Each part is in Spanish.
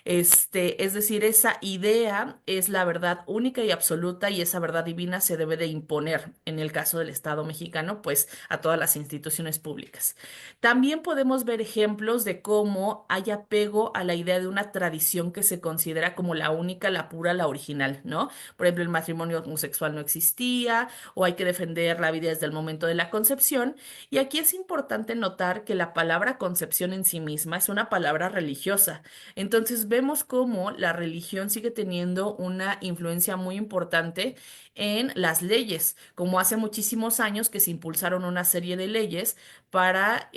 Es decir, esa idea es la verdad única y absoluta y esa verdad divina se debe de imponer, en el caso del Estado mexicano, pues a todas las instituciones públicas. También podemos ver ejemplos de cómo hay apego a la idea de una tradición que se considera como la única, la pura, la original, ¿no? Por ejemplo, el matrimonio homosexual no existía o hay que defender la vida desde el momento de la concepción. Y aquí es importante notar que la palabra concepción en sí misma es una palabra religiosa. Entonces vemos cómo la religión sigue teniendo una influencia muy importante en las leyes, como hace muchísimos años que se impulsaron una serie de leyes para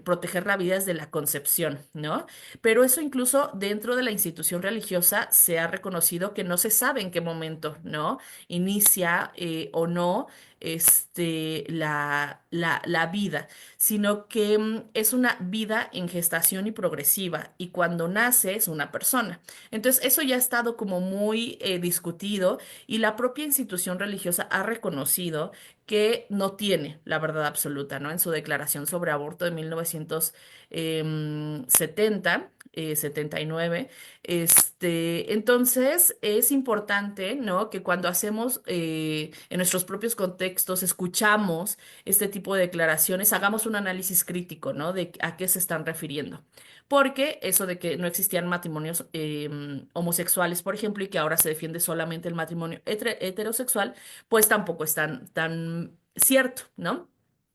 proteger la vida desde la concepción, ¿no? Pero eso incluso dentro de la institución religiosa se ha reconocido que no se sabe en qué momento, ¿no? Inicia o no la vida, sino que es una vida en gestación y progresiva, y cuando nace es una persona. Entonces, eso ya ha estado como muy discutido y la propia institución religiosa ha reconocido que no tiene la verdad absoluta, ¿no? En su declaración sobre aborto de 1970, 79. Entonces, es importante, ¿no? Que cuando hacemos en nuestros propios contextos, escuchamos este tipo de declaraciones, hagamos un análisis crítico, ¿no? De a qué se están refiriendo. Porque eso de que no existían matrimonios homosexuales, por ejemplo, y que ahora se defiende solamente el matrimonio heterosexual, pues tampoco es tan cierto, ¿no?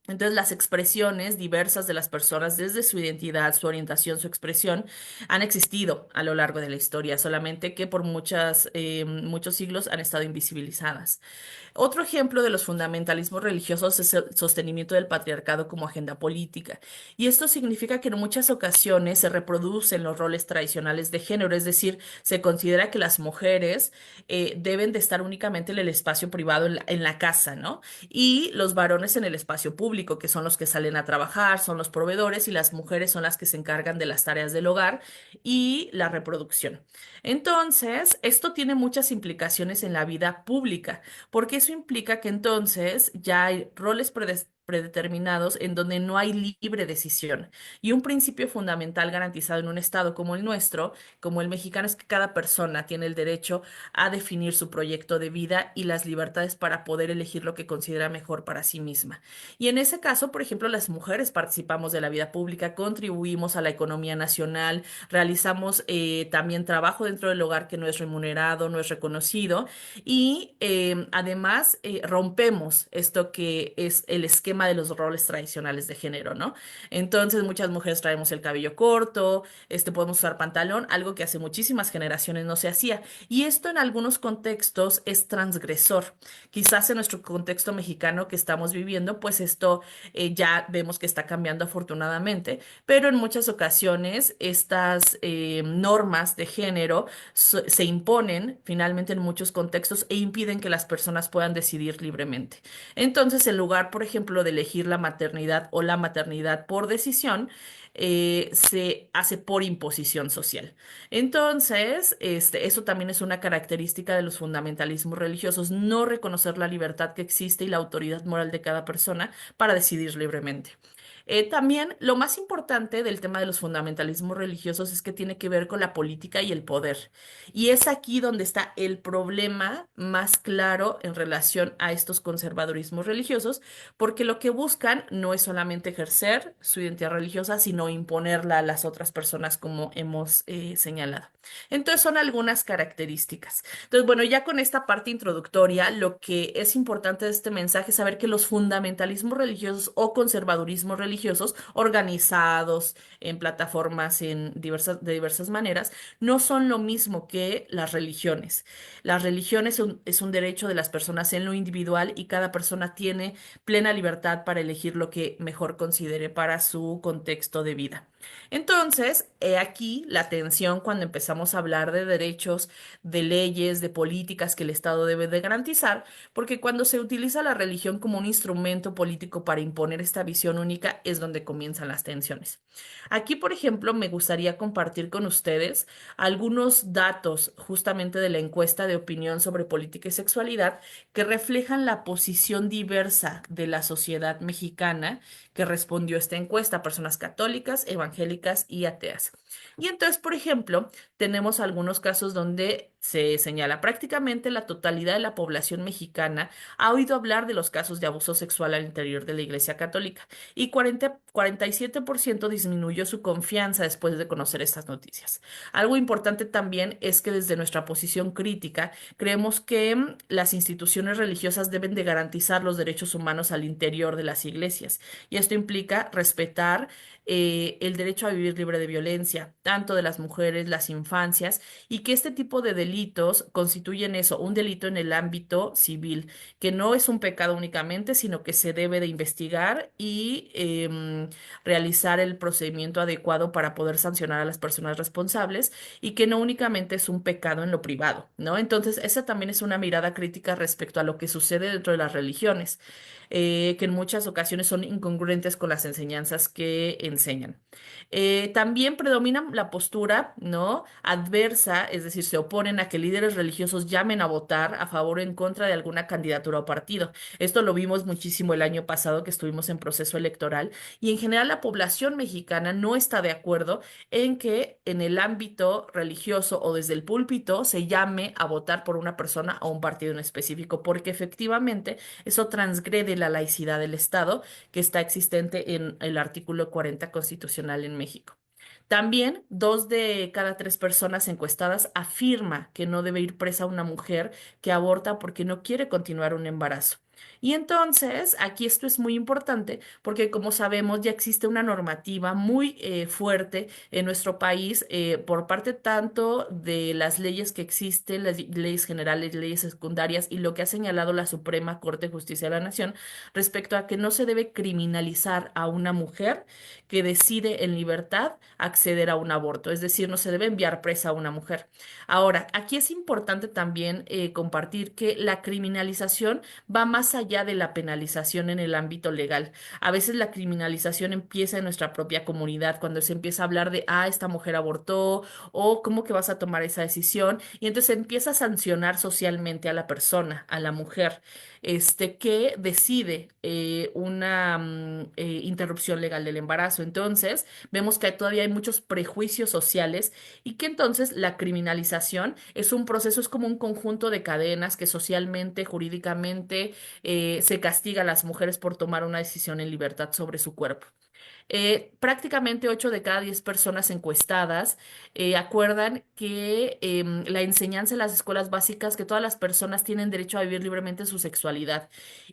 Entonces, las expresiones diversas de las personas, desde su identidad, su orientación, su expresión, han existido a lo largo de la historia, solamente que por muchos siglos han estado invisibilizadas. Otro ejemplo de los fundamentalismos religiosos es el sostenimiento del patriarcado como agenda política. Y esto significa que en muchas ocasiones se reproducen los roles tradicionales de género, es decir, se considera que las mujeres deben de estar únicamente en el espacio privado, en la casa, ¿no? Y los varones en el espacio público, que son los que salen a trabajar, son los proveedores, y las mujeres son las que se encargan de las tareas del hogar y la reproducción. Entonces, esto tiene muchas implicaciones en la vida pública, porque eso implica que entonces ya hay roles predeterminados en donde no hay libre decisión. Y un principio fundamental garantizado en un estado como el nuestro, como el mexicano, es que cada persona tiene el derecho a definir su proyecto de vida y las libertades para poder elegir lo que considera mejor para sí misma. Y en ese caso, por ejemplo, las mujeres participamos de la vida pública, contribuimos a la economía nacional, realizamos también trabajo dentro del hogar que no es remunerado, no es reconocido, y además rompemos esto que es el esquema de los roles tradicionales de género, ¿no? Entonces muchas mujeres traemos el cabello corto, podemos usar pantalón, algo que hace muchísimas generaciones no se hacía. Y esto en algunos contextos es transgresor. Quizás en nuestro contexto mexicano que estamos viviendo, pues esto ya vemos que está cambiando afortunadamente, pero en muchas ocasiones estas normas de género se imponen finalmente en muchos contextos e impiden que las personas puedan decidir libremente. Entonces, en lugar, por ejemplo, de elegir la maternidad o la maternidad por decisión, se hace por imposición social. Entonces, eso también es una característica de los fundamentalismos religiosos, no reconocer la libertad que existe y la autoridad moral de cada persona para decidir libremente. También lo más importante del tema de los fundamentalismos religiosos es que tiene que ver con la política y el poder. Y es aquí donde está el problema más claro en relación a estos conservadurismos religiosos, porque lo que buscan no es solamente ejercer su identidad religiosa, sino imponerla a las otras personas, como hemos señalado. Entonces son algunas características. Entonces, bueno, ya con esta parte introductoria, lo que es importante de este mensaje es saber que los fundamentalismos religiosos o conservadurismos religiosos organizados en plataformas de diversas maneras no son lo mismo que las religiones. Las religiones es un derecho de las personas en lo individual y cada persona tiene plena libertad para elegir lo que mejor considere para su contexto de vida. Entonces, he aquí la tensión cuando empezamos a hablar de derechos, de leyes, de políticas que el Estado debe de garantizar, porque cuando se utiliza la religión como un instrumento político para imponer esta visión única es donde comienzan las tensiones. Aquí, por ejemplo, me gustaría compartir con ustedes algunos datos justamente de la encuesta de opinión sobre política y sexualidad que reflejan la posición diversa de la sociedad mexicana que respondió a esta encuesta, personas católicas, evangélicas y ateas. Y entonces, por ejemplo, tenemos algunos casos donde se señala prácticamente la totalidad de la población mexicana ha oído hablar de los casos de abuso sexual al interior de la Iglesia Católica y 47% disminuyó su confianza después de conocer estas noticias. Algo importante también es que desde nuestra posición crítica creemos que las instituciones religiosas deben de garantizar los derechos humanos al interior de las iglesias y esto implica respetar el derecho a vivir libre de violencia, tanto de las mujeres, las infancias, y que este tipo de delitos constituyen eso, un delito en el ámbito civil, que no es un pecado únicamente, sino que se debe de investigar y realizar el procedimiento adecuado para poder sancionar a las personas responsables y que no únicamente es un pecado en lo privado, ¿no? Entonces, esa también es una mirada crítica respecto a lo que sucede dentro de las religiones, que en muchas ocasiones son incongruentes con las enseñanzas que enseñan. También predomina la postura, ¿no? Adversa, es decir, se oponen a que líderes religiosos llamen a votar a favor o en contra de alguna candidatura o partido. Esto lo vimos muchísimo el año pasado que estuvimos en proceso electoral y en general la población mexicana no está de acuerdo en que en el ámbito religioso o desde el púlpito se llame a votar por una persona o un partido en específico, porque efectivamente eso transgrede la laicidad del Estado que está existente en el artículo 40 constitucional en México. También, 2 de cada 3 personas encuestadas afirma que no debe ir presa una mujer que aborta porque no quiere continuar un embarazo. Y entonces, aquí esto es muy importante porque como sabemos ya existe una normativa muy fuerte en nuestro país por parte tanto de las leyes que existen, las leyes generales, leyes secundarias y lo que ha señalado la Suprema Corte de Justicia de la Nación respecto a que no se debe criminalizar a una mujer que decide en libertad acceder a un aborto, es decir, no se debe enviar presa a una mujer. Ahora, aquí es importante también compartir que la criminalización va más allá de la penalización en el ámbito legal. A veces la criminalización empieza en nuestra propia comunidad, cuando se empieza a hablar de, esta mujer abortó, o cómo que vas a tomar esa decisión, y entonces se empieza a sancionar socialmente a la persona, a la mujer, que decide una interrupción legal del embarazo. Entonces, vemos que todavía hay muchos prejuicios sociales y que entonces la criminalización es un proceso, es como un conjunto de cadenas que socialmente, jurídicamente, se castiga a las mujeres por tomar una decisión en libertad sobre su cuerpo. Prácticamente 8 de cada 10 personas encuestadas acuerdan que la enseñanza en las escuelas básicas, que todas las personas tienen derecho a vivir libremente su sexualidad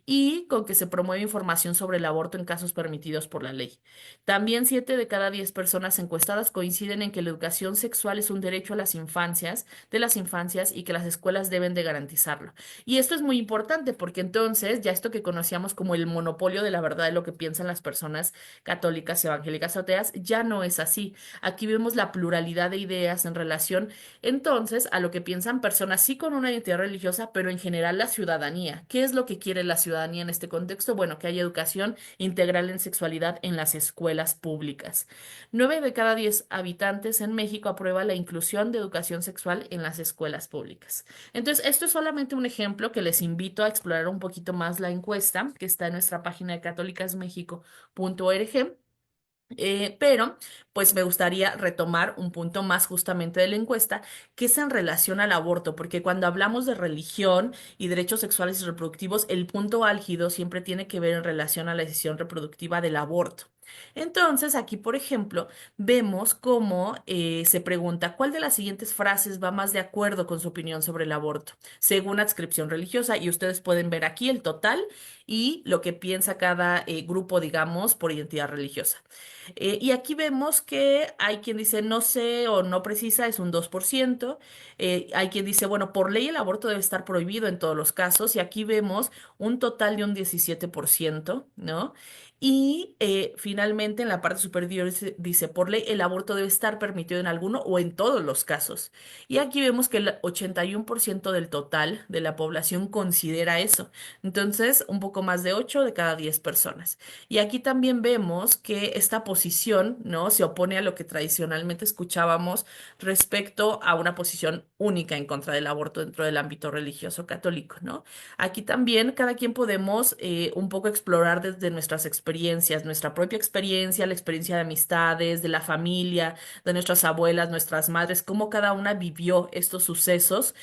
y con que se promueve información sobre el aborto en casos permitidos por la ley. También 7 de cada 10 personas encuestadas coinciden en que la educación sexual es un derecho a las infancias, de las infancias y que las escuelas deben de garantizarlo. Y esto es muy importante porque entonces ya esto que conocíamos como el monopolio de la verdad de lo que piensan las personas católicas, evangélicas, ateas, ya no es así. Aquí vemos la pluralidad de ideas en relación entonces a lo que piensan personas sí con una identidad religiosa, pero en general la ciudadanía. ¿Qué es lo que quiere la ciudadanía en este contexto? Bueno, que haya educación integral en sexualidad en las escuelas públicas. 9 de cada 10 habitantes en México aprueba la inclusión de educación sexual en las escuelas públicas. Entonces, esto es solamente un ejemplo que les invito a explorar un poquito más la encuesta que está en nuestra página de católicasmexico.org. Pero, pues me gustaría retomar un punto más justamente de la encuesta, que es en relación al aborto, porque cuando hablamos de religión y derechos sexuales y reproductivos, el punto álgido siempre tiene que ver en relación a la decisión reproductiva del aborto. Entonces, aquí, por ejemplo, vemos cómo se pregunta cuál de las siguientes frases va más de acuerdo con su opinión sobre el aborto, según adscripción religiosa, y ustedes pueden ver aquí el total y lo que piensa cada grupo, digamos, por identidad religiosa. Y aquí vemos que hay quien dice no sé o no precisa, es un 2%. Hay quien dice, bueno, por ley el aborto debe estar prohibido en todos los casos. Y aquí vemos un total de un 17%, ¿no? Y finalmente en la parte superior dice, por ley el aborto debe estar permitido en alguno o en todos los casos. Y aquí vemos que el 81% del total de la población considera eso. Entonces, un poco más de 8 de cada 10 personas. Y aquí también vemos que esta posición, ¿no? Se opone a lo que tradicionalmente escuchábamos respecto a una posición única en contra del aborto dentro del ámbito religioso católico, ¿no? Aquí también cada quien podemos un poco explorar desde nuestras experiencias experiencias, nuestra propia experiencia, la experiencia de amistades, de la familia, de nuestras abuelas, nuestras madres, cómo cada una vivió estos sucesos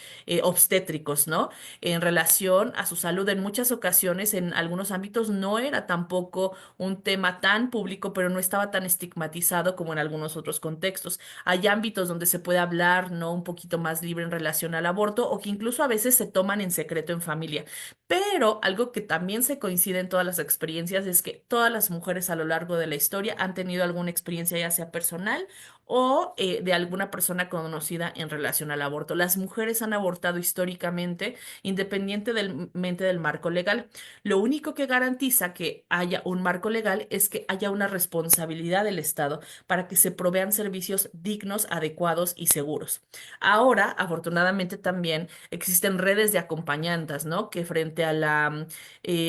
obstétricos, ¿no? En relación a su salud. En muchas ocasiones, en algunos ámbitos, no era tampoco un tema tan público, pero no estaba tan estigmatizado como en algunos otros contextos. Hay ámbitos donde se puede hablar, ¿no? Un poquito más libre en relación al aborto o que incluso a veces se toman en secreto en familia. Pero algo que también se coincide en todas las experiencias es que todas las mujeres a lo largo de la historia han tenido alguna experiencia, ya sea personal o de alguna persona conocida en relación al aborto. Las mujeres han abortado históricamente, independientemente del marco legal. Lo único que garantiza que haya un marco legal es que haya una responsabilidad del Estado para que se provean servicios dignos, adecuados y seguros. Ahora, afortunadamente, también existen redes de acompañantes, ¿no? Que frente a la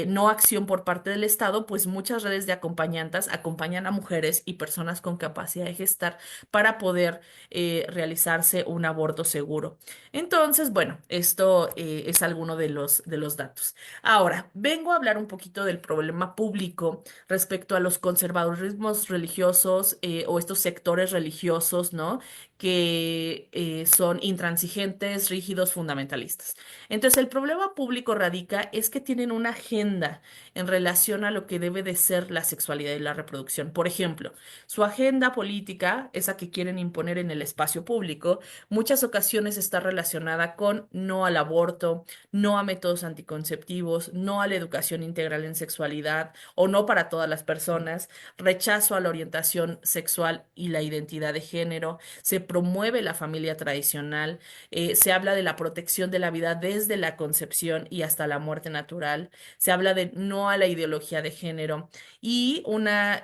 no acción por parte del Estado, pues muchas redes de acompañantes acompañan a mujeres y personas con capacidad de gestar para poder realizarse un aborto seguro. Entonces, bueno, esto es alguno de los datos. Ahora, vengo a hablar un poquito del problema público respecto a los conservadurismos religiosos o estos sectores religiosos, ¿no? Que son intransigentes, rígidos, fundamentalistas. Entonces, el problema público radica es que tienen una agenda en relación a lo que debe de ser la sexualidad y la reproducción. Por ejemplo, su agenda política, esa que quieren imponer en el espacio público, muchas ocasiones está relacionada con no al aborto, no a métodos anticonceptivos, no a la educación integral en sexualidad o no para todas las personas, rechazo a la orientación sexual y la identidad de género, se promueve la familia tradicional, se habla de la protección de la vida desde la concepción y hasta la muerte natural, se habla de no a la ideología de género y una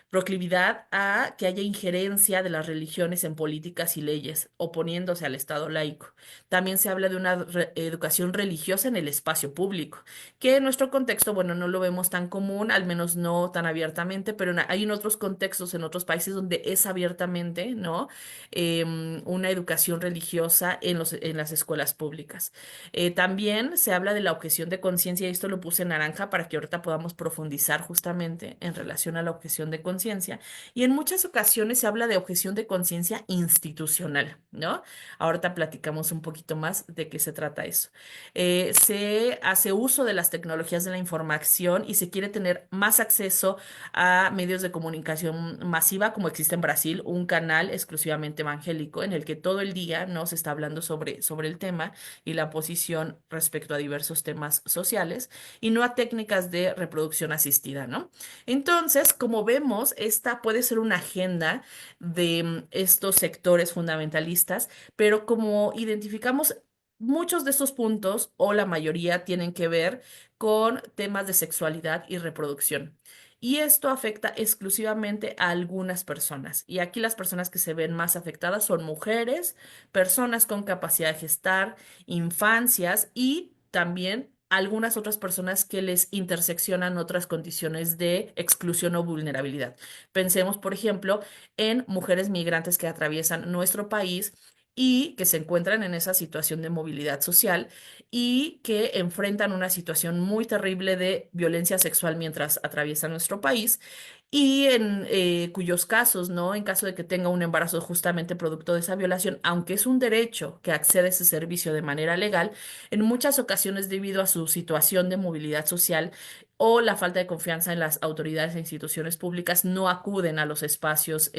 proclividad a que haya injerencia de las religiones en políticas y leyes, oponiéndose al Estado laico. También se habla de una educación religiosa en el espacio público, que en nuestro contexto, bueno, no lo vemos tan común, al menos no tan abiertamente, pero hay en otros contextos, en otros países donde es abiertamente, ¿no? Una educación religiosa en las escuelas públicas. También se habla de la objeción de conciencia, y esto lo puse en naranja para que ahorita podamos profundizar justamente en relación a la objeción de conciencia. Y en muchas ocasiones se habla de objeción de conciencia institucional, ¿no? Ahorita platicamos un poquito más de qué se trata eso. Se hace uso de las tecnologías de la información y se quiere tener más acceso a medios de comunicación masiva, como existe en Brasil, un canal exclusivamente evangélico en el que todo el día no se está hablando sobre el tema y la posición respecto a diversos temas sociales y no a técnicas de reproducción asistida, ¿no? Entonces, como vemos, esta puede ser una agenda de estos sectores fundamentalistas, pero como identificamos, muchos de estos puntos, o la mayoría, tienen que ver con temas de sexualidad y reproducción. Y esto afecta exclusivamente a algunas personas. Y aquí las personas que se ven más afectadas son mujeres, personas con capacidad de gestar, infancias y también algunas otras personas que les interseccionan otras condiciones de exclusión o vulnerabilidad. Pensemos, por ejemplo, en mujeres migrantes que atraviesan nuestro país y que se encuentran en esa situación de movilidad social y que enfrentan una situación muy terrible de violencia sexual mientras atraviesan nuestro país y en cuyos casos, ¿no? En caso de que tenga un embarazo justamente producto de esa violación, aunque es un derecho que accede a ese servicio de manera legal, en muchas ocasiones debido a su situación de movilidad social o la falta de confianza en las autoridades e instituciones públicas, no acuden a los espacios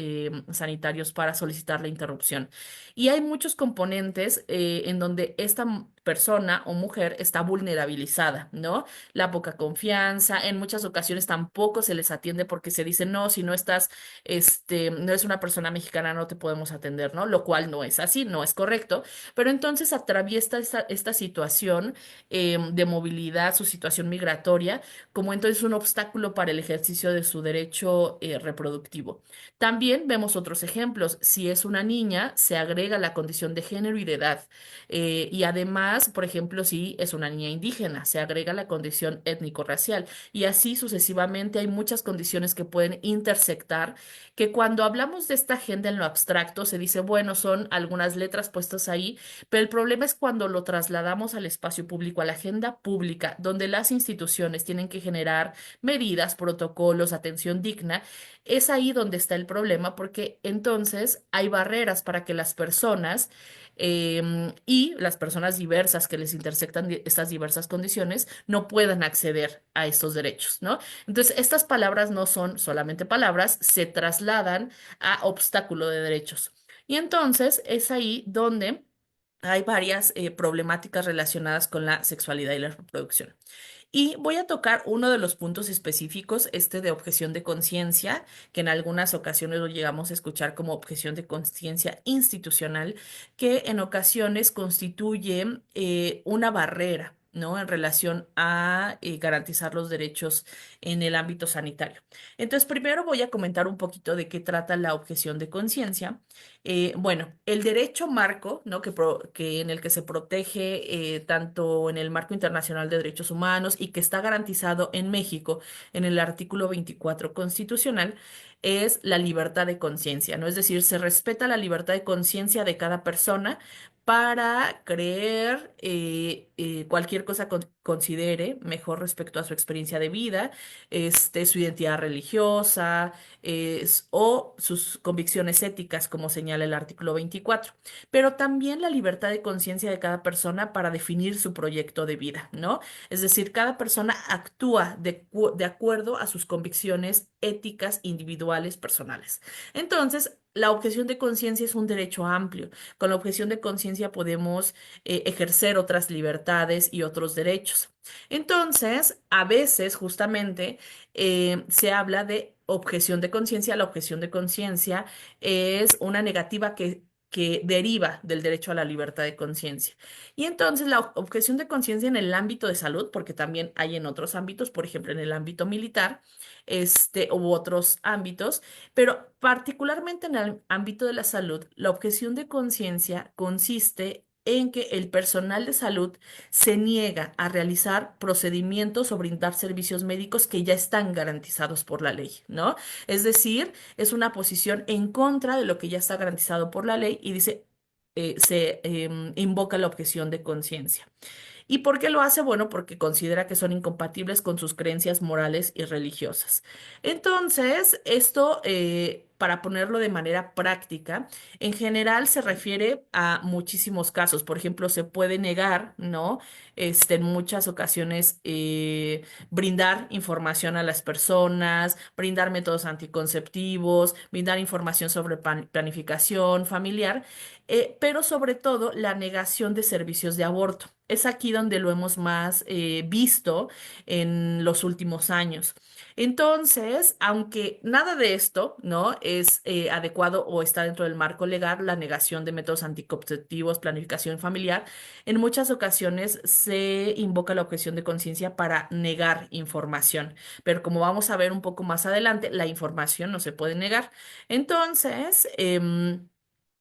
sanitarios para solicitar la interrupción. Y hay muchos componentes en donde esta persona o mujer está vulnerabilizada, ¿no? La poca confianza, en muchas ocasiones tampoco se les atiende porque se dice, no, si no estás, no eres una persona mexicana, no te podemos atender, ¿no? Lo cual no es así, no es correcto, pero entonces atraviesa esta situación de movilidad, su situación migratoria, como entonces un obstáculo para el ejercicio de su derecho reproductivo. También vemos otros ejemplos. Si es una niña, se agrega la condición de género y de edad. Y además más, por ejemplo, si es una niña indígena, se agrega la condición étnico-racial y así sucesivamente hay muchas condiciones que pueden intersectar, que cuando hablamos de esta agenda en lo abstracto se dice, bueno, son algunas letras puestas ahí, pero el problema es cuando lo trasladamos al espacio público, a la agenda pública, donde las instituciones tienen que generar medidas, protocolos, atención digna. Es ahí donde está el problema, porque entonces hay barreras para que las personas y las personas diversas que les intersectan estas diversas condiciones no puedan acceder a estos derechos, ¿no? Entonces, estas palabras no son solamente palabras, se trasladan a obstáculo de derechos. Y entonces es ahí donde hay varias problemáticas relacionadas con la sexualidad y la reproducción. Y voy a tocar uno de los puntos específicos, este de objeción de conciencia, que en algunas ocasiones lo llegamos a escuchar como objeción de conciencia institucional, que en ocasiones constituye una barrera, ¿no? En relación a garantizar los derechos en el ámbito sanitario. Entonces, primero voy a comentar un poquito de qué trata la objeción de conciencia. Bueno, el derecho marco, ¿no? Que en el que se protege tanto en el marco internacional de derechos humanos y que está garantizado en México en el artículo 24 constitucional, es la libertad de conciencia, ¿no? Es decir, se respeta la libertad de conciencia de cada persona para creer cualquier cosa considere mejor respecto a su experiencia de vida, su identidad religiosa o sus convicciones éticas, como señala el artículo 24, pero también la libertad de conciencia de cada persona para definir su proyecto de vida, ¿no? Es decir, cada persona actúa de acuerdo a sus convicciones éticas individuales personales. Entonces, la objeción de conciencia es un derecho amplio. Con la objeción de conciencia podemos ejercer otras libertades y otros derechos. Entonces, a veces justamente se habla de objeción de conciencia. La objeción de conciencia es una negativa que deriva del derecho a la libertad de conciencia. Y entonces la objeción de conciencia en el ámbito de salud, porque también hay en otros ámbitos, por ejemplo, en el ámbito militar, u otros ámbitos, pero particularmente en el ámbito de la salud, la objeción de conciencia consiste en que el personal de salud se niega a realizar procedimientos o brindar servicios médicos que ya están garantizados por la ley, ¿no? Es decir, es una posición en contra de lo que ya está garantizado por la ley y dice, invoca la objeción de conciencia. ¿Y por qué lo hace? Bueno, porque considera que son incompatibles con sus creencias morales y religiosas. Entonces, esto, para ponerlo de manera práctica, en general se refiere a muchísimos casos. Por ejemplo, se puede negar, ¿no? En muchas ocasiones, brindar información a las personas, brindar métodos anticonceptivos, brindar información sobre planificación familiar, pero sobre todo la negación de servicios de aborto. Es aquí donde lo hemos más visto en los últimos años. Entonces, aunque nada de esto, ¿no? Es adecuado o está dentro del marco legal, la negación de métodos anticonceptivos, planificación familiar, en muchas ocasiones se invoca la objeción de conciencia para negar información. Pero como vamos a ver un poco más adelante, la información no se puede negar. Entonces,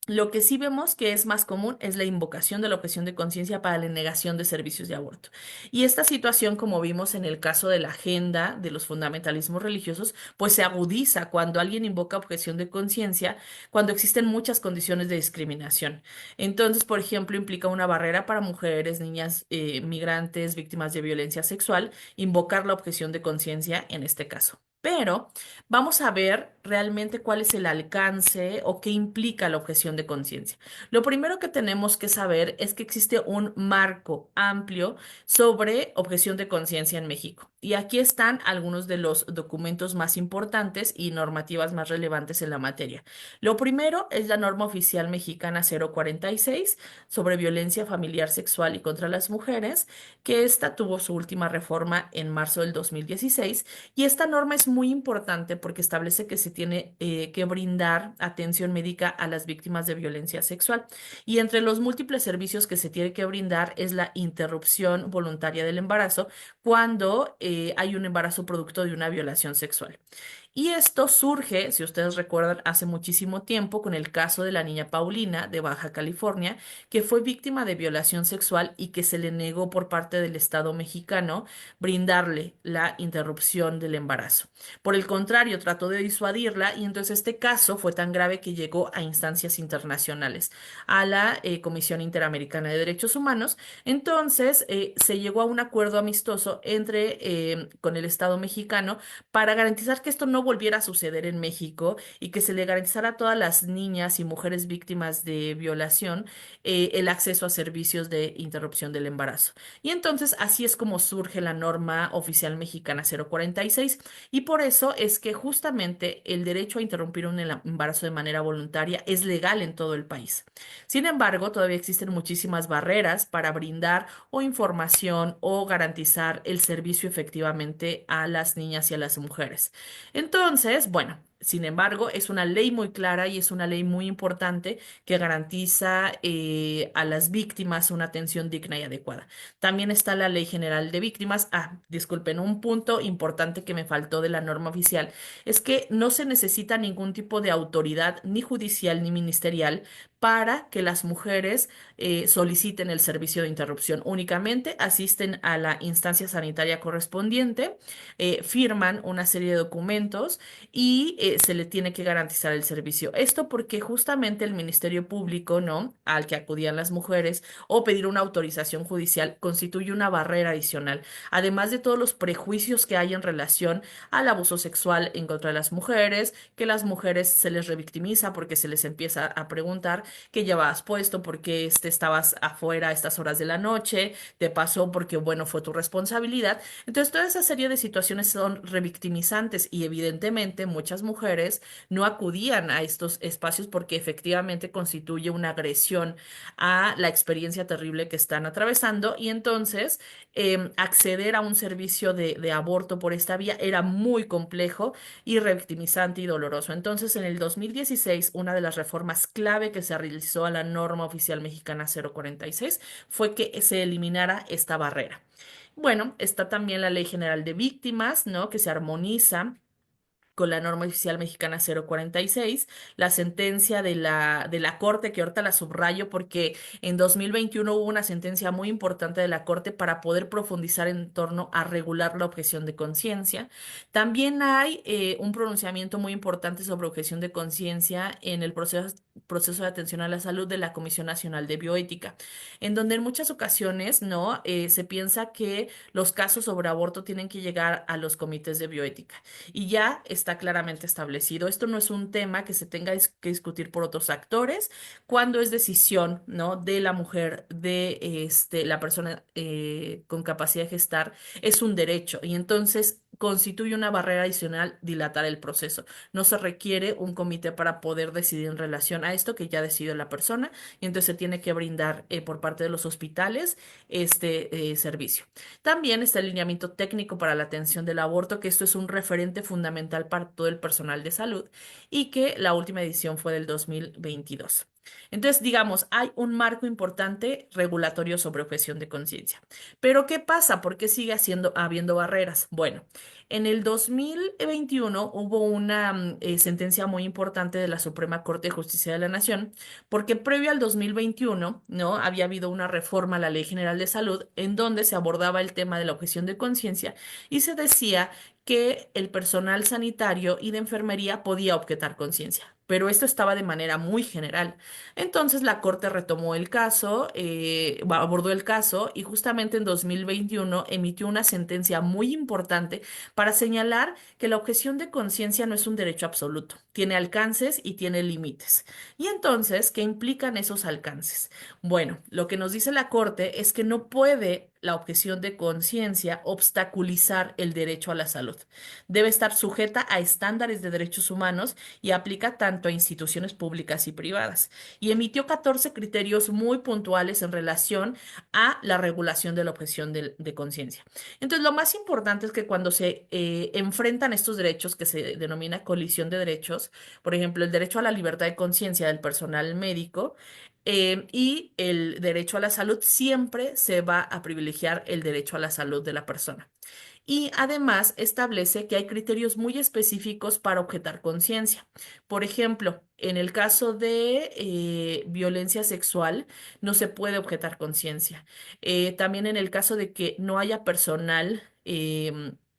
lo que sí vemos que es más común es la invocación de la objeción de conciencia para la negación de servicios de aborto. Y esta situación, como vimos en el caso de la agenda de los fundamentalismos religiosos, pues se agudiza cuando alguien invoca objeción de conciencia, cuando existen muchas condiciones de discriminación. Entonces, por ejemplo, implica una barrera para mujeres, niñas, migrantes, víctimas de violencia sexual, invocar la objeción de conciencia en este caso. Pero vamos a ver realmente cuál es el alcance o qué implica la objeción de conciencia. Lo primero que tenemos que saber es que existe un marco amplio sobre objeción de conciencia en México. Y aquí están algunos de los documentos más importantes y normativas más relevantes en la materia. Lo primero es la norma oficial mexicana 046 sobre violencia familiar sexual y contra las mujeres, que esta tuvo su última reforma en marzo del 2016 y esta norma es muy importante porque establece que se tiene que brindar atención médica a las víctimas de violencia sexual. Y entre los múltiples servicios que se tiene que brindar es la interrupción voluntaria del embarazo cuando hay un embarazo producto de una violación sexual. Y esto surge, si ustedes recuerdan, hace muchísimo tiempo con el caso de la niña Paulina de Baja California, que fue víctima de violación sexual y que se le negó por parte del Estado mexicano brindarle la interrupción del embarazo. Por el contrario, trató de disuadirla y entonces este caso fue tan grave que llegó a instancias internacionales, a la Comisión Interamericana de Derechos Humanos. Entonces, se llegó a un acuerdo amistoso con el Estado mexicano para garantizar que esto no volviera a suceder en México y que se le garantizara a todas las niñas y mujeres víctimas de violación el acceso a servicios de interrupción del embarazo. Y entonces así es como surge la norma oficial mexicana 046 y por eso es que justamente el derecho a interrumpir un embarazo de manera voluntaria es legal en todo el país. Sin embargo, todavía existen muchísimas barreras para brindar o información o garantizar el servicio efectivamente a las niñas y a las mujeres. Entonces, bueno. Sin embargo, es una ley muy clara y es una ley muy importante que garantiza a las víctimas una atención digna y adecuada. También está la Ley General de Víctimas. Disculpen, un punto importante que me faltó de la norma oficial es que no se necesita ningún tipo de autoridad, ni judicial ni ministerial, para que las mujeres soliciten el servicio de interrupción. Únicamente asisten a la instancia sanitaria correspondiente, firman una serie de documentos y se le tiene que garantizar el servicio. Esto porque justamente el Ministerio Público, ¿no? Al que acudían las mujeres o pedir una autorización judicial constituye una barrera adicional, además de todos los prejuicios que hay en relación al abuso sexual en contra de las mujeres, que las mujeres se les revictimiza porque se les empieza a preguntar qué llevabas puesto, por qué estabas afuera a estas horas de la noche, te pasó porque, bueno, fue tu responsabilidad. Entonces, toda esa serie de situaciones son revictimizantes y evidentemente muchas mujeres no acudían a estos espacios porque efectivamente constituye una agresión a la experiencia terrible que están atravesando y entonces acceder a un servicio de aborto por esta vía era muy complejo y revictimizante y doloroso. Entonces, en el 2016, una de las reformas clave que se realizó a la norma oficial mexicana 046 fue que se eliminara esta barrera. Bueno, está también la Ley General de Víctimas, ¿no? Que se armoniza con la norma oficial mexicana 046, la sentencia de la Corte, que ahorita la subrayo porque en 2021 hubo una sentencia muy importante de la Corte para poder profundizar en torno a regular la objeción de conciencia. También hay un pronunciamiento muy importante sobre objeción de conciencia en el proceso de atención a la salud de la Comisión Nacional de Bioética, en donde en muchas ocasiones, ¿no? Se piensa que los casos sobre aborto tienen que llegar a los comités de bioética y ya está claramente establecido. Esto no es un tema que se tenga que discutir por otros actores cuando es decisión, ¿no? De la mujer, de la persona con capacidad de gestar, es un derecho y entonces constituye una barrera adicional dilatar el proceso. No se requiere un comité para poder decidir en relación a esto que ya decidió la persona y entonces se tiene que brindar por parte de los hospitales este servicio. También está el lineamiento técnico para la atención del aborto, que esto es un referente fundamental para todo el personal de salud y que la última edición fue del 2022. Entonces, digamos, hay un marco importante regulatorio sobre objeción de conciencia. Pero, ¿qué pasa? ¿Por qué sigue habiendo barreras? Bueno, en el 2021 hubo una sentencia muy importante de la Suprema Corte de Justicia de la Nación, porque previo al 2021, ¿no? Había habido una reforma a la Ley General de Salud en donde se abordaba el tema de la objeción de conciencia y se decía que el personal sanitario y de enfermería podía objetar conciencia, pero esto estaba de manera muy general. Entonces la Corte retomó el caso, abordó el caso y justamente en 2021 emitió una sentencia muy importante para señalar que la objeción de conciencia no es un derecho absoluto, tiene alcances y tiene límites. Y entonces, ¿qué implican esos alcances? Bueno, lo que nos dice la Corte es que no puede la objeción de conciencia obstaculizar el derecho a la salud. Debe estar sujeta a estándares de derechos humanos y aplica tanto a instituciones públicas y privadas. Y emitió 14 criterios muy puntuales en relación a la regulación de la objeción de conciencia. Entonces, lo más importante es que cuando se enfrentan estos derechos, que se denomina colisión de derechos, por ejemplo, el derecho a la libertad de conciencia del personal médico, y el derecho a la salud, siempre se va a privilegiar el derecho a la salud de la persona. Y además establece que hay criterios muy específicos para objetar conciencia. Por ejemplo, en el caso de violencia sexual, no se puede objetar conciencia. También en el caso de que no haya personal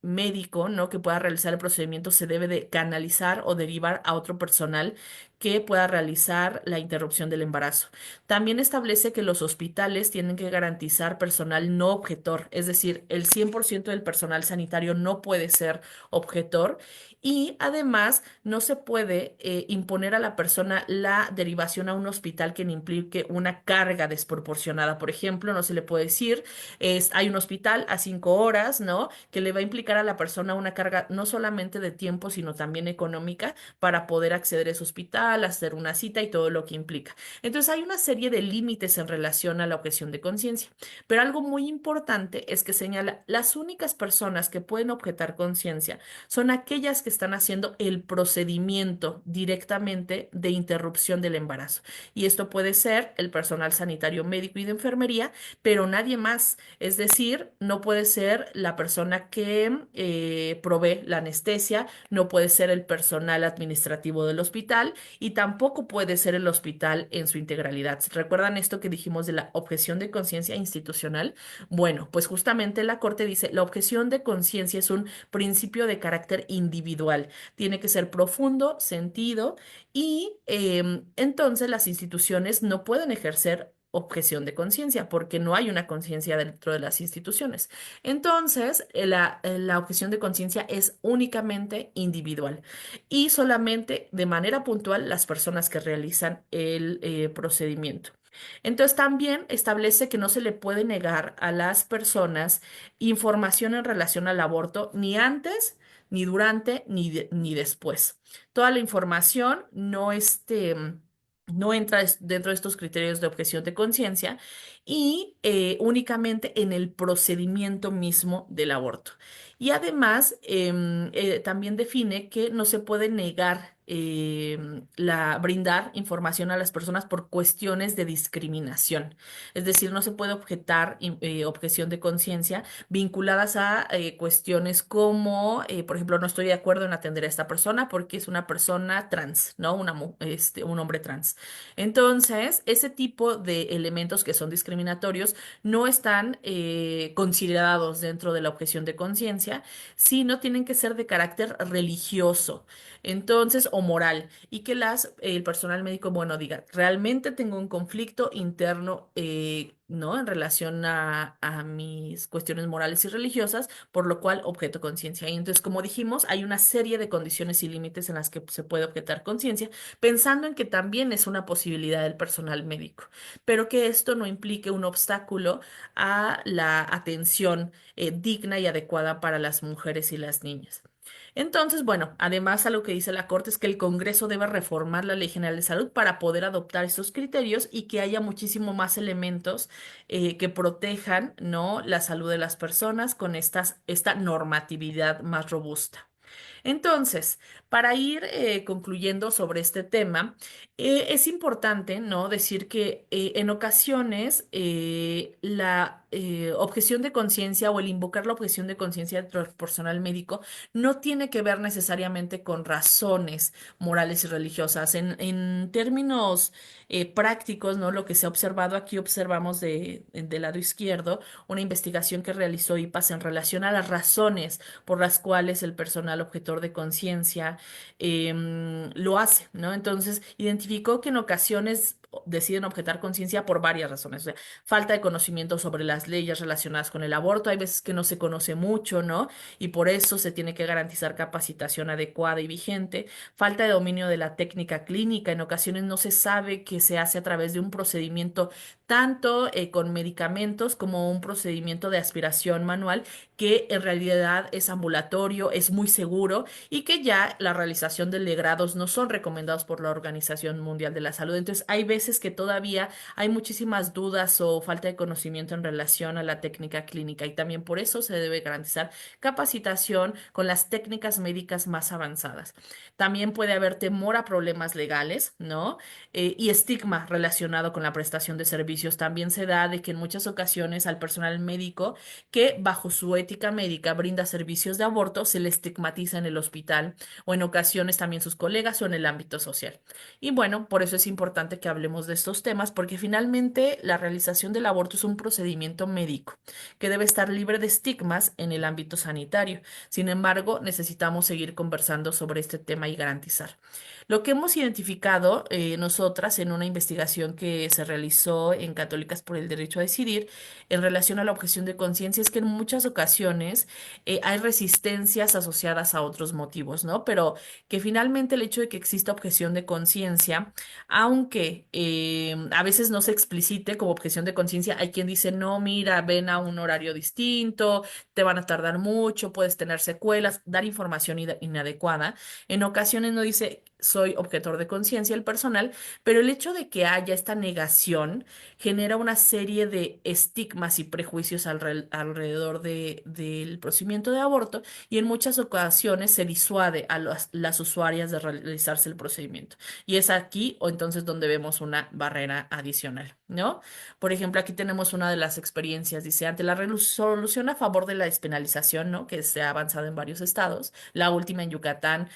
médico, ¿no? que pueda realizar el procedimiento, se debe de canalizar o derivar a otro personal que pueda realizar la interrupción del embarazo. También establece que los hospitales tienen que garantizar personal no objetor, es decir, el 100% del personal sanitario no puede ser objetor, y además no se puede imponer a la persona la derivación a un hospital que implique una carga desproporcionada. Por ejemplo, no se le puede decir, hay un hospital a 5 horas, ¿no? Que le va a implicar a la persona una carga no solamente de tiempo, sino también económica para poder acceder a ese hospital, hacer una cita y todo lo que implica. Entonces hay una serie de límites en relación a la objeción de conciencia, pero algo muy importante es que señala las únicas personas que pueden objetar conciencia son aquellas que están haciendo el procedimiento directamente de interrupción del embarazo. Y esto puede ser el personal sanitario médico y de enfermería, pero nadie más. Es decir, no puede ser la persona que provee la anestesia, no puede ser el personal administrativo del hospital y tampoco puede ser el hospital en su integralidad. ¿Recuerdan esto que dijimos de la objeción de conciencia institucional? Bueno, pues justamente la Corte dice, la objeción de conciencia es un principio de carácter individual, tiene que ser profundo, sentido y entonces las instituciones no pueden ejercer objeción de conciencia porque no hay una conciencia dentro de las instituciones. Entonces, la objeción de conciencia es únicamente individual y solamente de manera puntual las personas que realizan el procedimiento. Entonces también establece que no se le puede negar a las personas información en relación al aborto ni antes, ni durante, ni después. Toda la información no entra dentro de estos criterios de objeción de conciencia y únicamente en el procedimiento mismo del aborto. Y además también define que no se puede negar brindar información a las personas por cuestiones de discriminación. Es decir, no se puede objetar objeción de conciencia vinculadas a cuestiones como, por ejemplo, no estoy de acuerdo en atender a esta persona porque es una persona trans, ¿no? Un hombre trans. Entonces, ese tipo de elementos que son discriminatorios no están considerados dentro de la objeción de conciencia, sino tienen que ser de carácter religioso, entonces, o moral, y que el personal médico, bueno, diga, realmente tengo un conflicto interno, ¿no? En relación a mis cuestiones morales y religiosas, por lo cual objeto conciencia. Y entonces, como dijimos, hay una serie de condiciones y límites en las que se puede objetar conciencia, pensando en que también es una posibilidad del personal médico, pero que esto no implique un obstáculo a la atención digna y adecuada para las mujeres y las niñas. Entonces, bueno, además a lo que dice la Corte es que el Congreso debe reformar la Ley General de Salud para poder adoptar estos criterios y que haya muchísimo más elementos que protejan, ¿no? la salud de las personas con esta normatividad más robusta. Entonces, para ir concluyendo sobre este tema, es importante, ¿no? decir que en ocasiones la objeción de conciencia o el invocar la objeción de conciencia dentro del personal médico no tiene que ver necesariamente con razones morales y religiosas. En términos prácticos, ¿no? Lo que se ha observado aquí, observamos del lado izquierdo una investigación que realizó IPAS en relación a las razones por las cuales el personal objetor de conciencia lo hace, ¿no? Entonces, identificó que en ocasiones deciden objetar conciencia por varias razones. O sea, falta de conocimiento sobre las leyes relacionadas con el aborto, hay veces que no se conoce mucho, ¿no? Y por eso se tiene que garantizar capacitación adecuada y vigente. Falta de dominio de la técnica clínica, en ocasiones no se sabe que se hace a través de un procedimiento tanto con medicamentos como un procedimiento de aspiración manual que en realidad es ambulatorio, es muy seguro y que ya la realización de legrados no son recomendados por la Organización Mundial de la Salud. Entonces, hay veces veces que todavía hay muchísimas dudas o falta de conocimiento en relación a la técnica clínica y también por eso se debe garantizar capacitación con las técnicas médicas más avanzadas. También puede haber temor a problemas legales, ¿no? Y estigma relacionado con la prestación de servicios. También se da de que en muchas ocasiones al personal médico que bajo su ética médica brinda servicios de aborto se le estigmatiza en el hospital o en ocasiones también sus colegas o en el ámbito social. Y bueno, por eso es importante que hablemos de estos temas porque finalmente la realización del aborto es un procedimiento médico que debe estar libre de estigmas en el ámbito sanitario. Sin embargo, necesitamos seguir conversando sobre este tema y garantizar. Lo que hemos identificado nosotras en una investigación que se realizó en Católicas por el Derecho a Decidir en relación a la objeción de conciencia es que en muchas ocasiones hay resistencias asociadas a otros motivos, ¿no? Pero que finalmente el hecho de que exista objeción de conciencia, aunque a veces no se explicite como objeción de conciencia, hay quien dice, no, mira, ven a un horario distinto, te van a tardar mucho, puedes tener secuelas, dar información inadecuada. En ocasiones no dice, soy objetor de conciencia el personal, pero el hecho de que haya esta negación genera una serie de estigmas y prejuicios alrededor del procedimiento de aborto y en muchas ocasiones se disuade a las usuarias de realizarse el procedimiento. Y es aquí o entonces donde vemos una barrera adicional, ¿no? Por ejemplo, aquí tenemos una de las experiencias, dice, ante la resolución a favor de la despenalización, ¿no? Que se ha avanzado en varios estados, la última en Yucatán,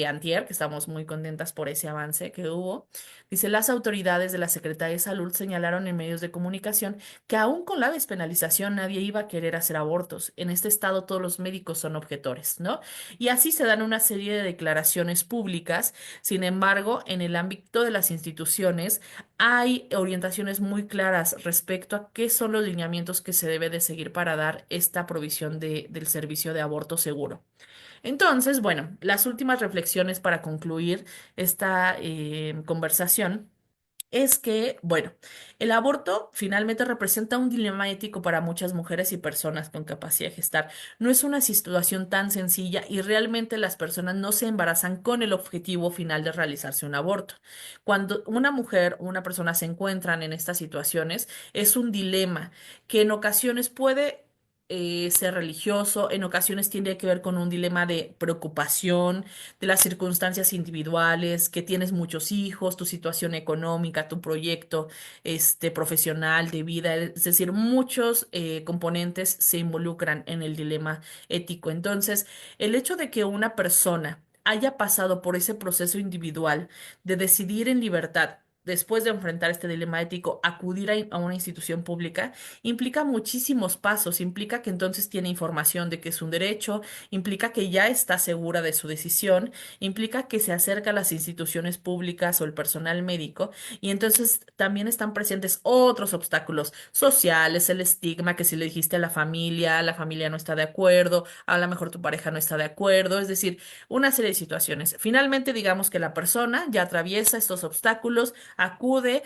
antier, que estamos muy contentas por ese avance que hubo. Dice, las autoridades de la Secretaría de Salud señalaron en medios de comunicación que aún con la despenalización nadie iba a querer hacer abortos. En este estado todos los médicos son objetores, ¿no? Y así se dan una serie de declaraciones públicas. Sin embargo, en el ámbito de las instituciones hay orientaciones muy claras respecto a qué son los lineamientos que se debe de seguir para dar esta provisión del servicio de aborto seguro. Entonces, bueno, las últimas reflexiones para concluir esta conversación es que, bueno, el aborto finalmente representa un dilema ético para muchas mujeres y personas con capacidad de gestar. No es una situación tan sencilla y realmente las personas no se embarazan con el objetivo final de realizarse un aborto. Cuando una mujer o una persona se encuentran en estas situaciones, es un dilema que en ocasiones puede ser religioso, en ocasiones tiene que ver con un dilema de preocupación, de las circunstancias individuales, que tienes muchos hijos, tu situación económica, tu proyecto profesional de vida, es decir, muchos componentes se involucran en el dilema ético. Entonces, el hecho de que una persona haya pasado por ese proceso individual de decidir en libertad, después de enfrentar este dilema ético, acudir a una institución pública, implica muchísimos pasos, implica que entonces tiene información de que es un derecho, implica que ya está segura de su decisión, implica que se acerca a las instituciones públicas o el personal médico y entonces también están presentes otros obstáculos sociales, el estigma que si le dijiste a la familia no está de acuerdo, a lo mejor tu pareja no está de acuerdo, es decir, una serie de situaciones. Finalmente, digamos que la persona ya atraviesa estos obstáculos, acude,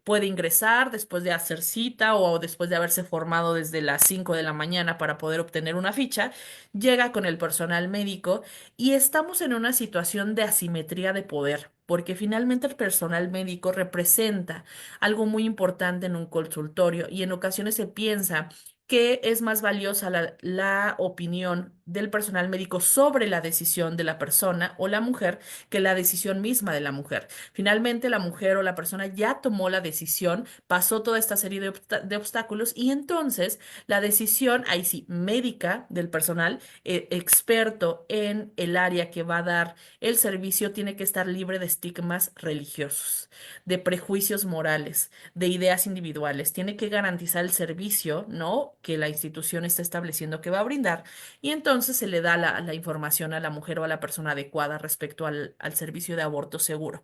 puede ingresar después de hacer cita o después de haberse formado desde las 5 de la mañana para poder obtener una ficha, llega con el personal médico y estamos en una situación de asimetría de poder, porque finalmente el personal médico representa algo muy importante en un consultorio y en ocasiones se piensa que es más valiosa la opinión del personal médico sobre la decisión de la persona o la mujer que la decisión misma de la mujer. Finalmente, la mujer o la persona ya tomó la decisión, pasó toda esta serie de obstáculos y entonces la decisión, ahí sí, médica del personal, experto en el área que va a dar el servicio, tiene que estar libre de estigmas religiosos, de prejuicios morales, de ideas individuales. Tiene que garantizar el servicio, ¿no? Que la institución está estableciendo que va a brindar y entonces se le da la información a la mujer o a la persona adecuada respecto al servicio de aborto seguro.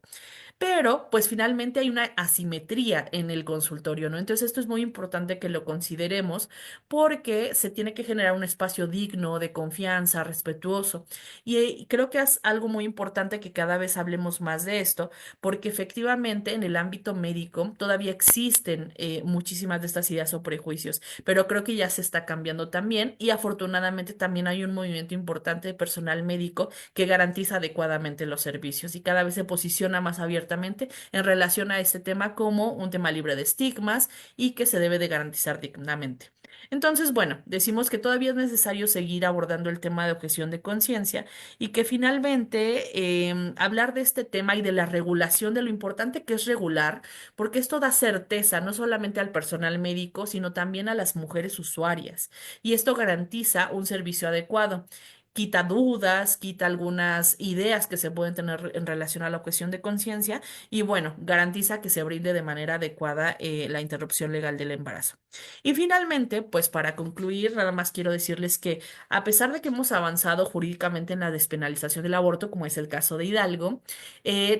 Pero, pues finalmente hay una asimetría en el consultorio, ¿no? Entonces esto es muy importante que lo consideremos porque se tiene que generar un espacio digno, de confianza, respetuoso. Y creo que es algo muy importante que cada vez hablemos más de esto, porque efectivamente en el ámbito médico todavía existen muchísimas de estas ideas o prejuicios, pero creo que ya se está cambiando también y afortunadamente también hay un movimiento importante de personal médico que garantiza adecuadamente los servicios y cada vez se posiciona más abiertamente abiertamente en relación a este tema como un tema libre de estigmas y que se debe de garantizar dignamente. Entonces, bueno, decimos que todavía es necesario seguir abordando el tema de objeción de conciencia y que finalmente hablar de este tema y de la regulación, de lo importante que es regular, porque esto da certeza no solamente al personal médico, sino también a las mujeres usuarias. Y esto garantiza un servicio adecuado. Quita dudas, quita algunas ideas que se pueden tener en relación a la objeción de conciencia y bueno, garantiza que se brinde de manera adecuada la interrupción legal del embarazo. Y finalmente, pues para concluir, nada más quiero decirles que a pesar de que hemos avanzado jurídicamente en la despenalización del aborto, como es el caso de Hidalgo,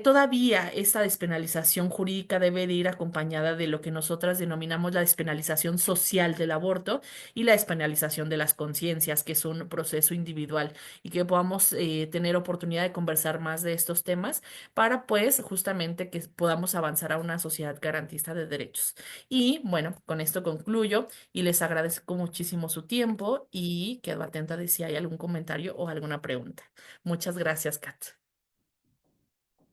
todavía esta despenalización jurídica debe de ir acompañada de lo que nosotras denominamos la despenalización social del aborto y la despenalización de las conciencias, que es un proceso individual y que podamos tener oportunidad de conversar más de estos temas para pues justamente que podamos avanzar a una sociedad garantista de derechos. Y bueno, con esto concluyo y les agradezco muchísimo su tiempo y quedo atenta de si hay algún comentario o alguna pregunta. Muchas gracias, Kat.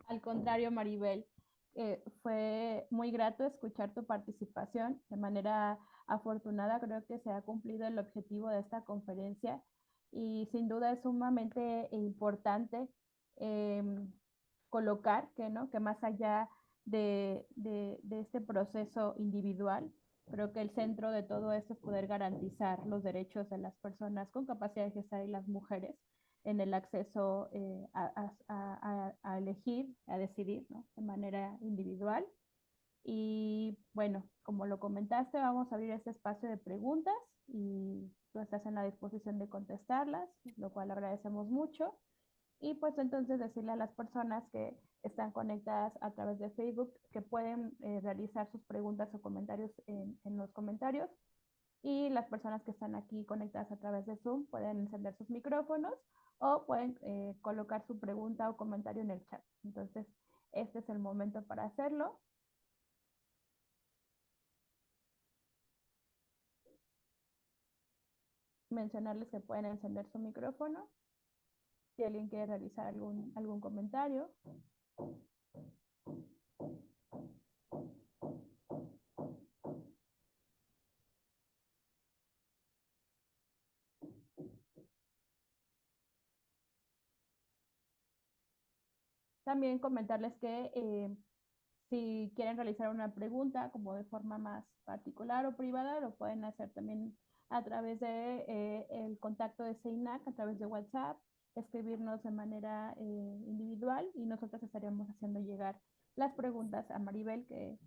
Al contrario, Maribel, fue muy grato escuchar tu participación. De manera afortunada, creo que se ha cumplido el objetivo de esta conferencia y sin duda es sumamente importante eh, colocar que, ¿no? que más allá de este proceso individual, creo que el centro de todo esto es poder garantizar los derechos de las personas con capacidad de gestar y las mujeres en el acceso a elegir, a decidir, ¿no? de manera individual. Y bueno, como lo comentaste, vamos a abrir este espacio de preguntas y tú estás en la disposición de contestarlas, lo cual agradecemos mucho. Y pues entonces decirle a las personas que están conectadas a través de Facebook que pueden realizar sus preguntas o comentarios en los comentarios y las personas que están aquí conectadas a través de Zoom pueden encender sus micrófonos o pueden colocar su pregunta o comentario en el chat. Entonces, este es el momento para hacerlo. Mencionarles que pueden encender su micrófono si alguien quiere realizar algún comentario. También comentarles que si quieren realizar una pregunta como de forma más particular o privada, lo pueden hacer también a través de el contacto de CEINAC, a través de WhatsApp, escribirnos de manera individual y nosotros estaríamos haciendo llegar las preguntas a Maribel, que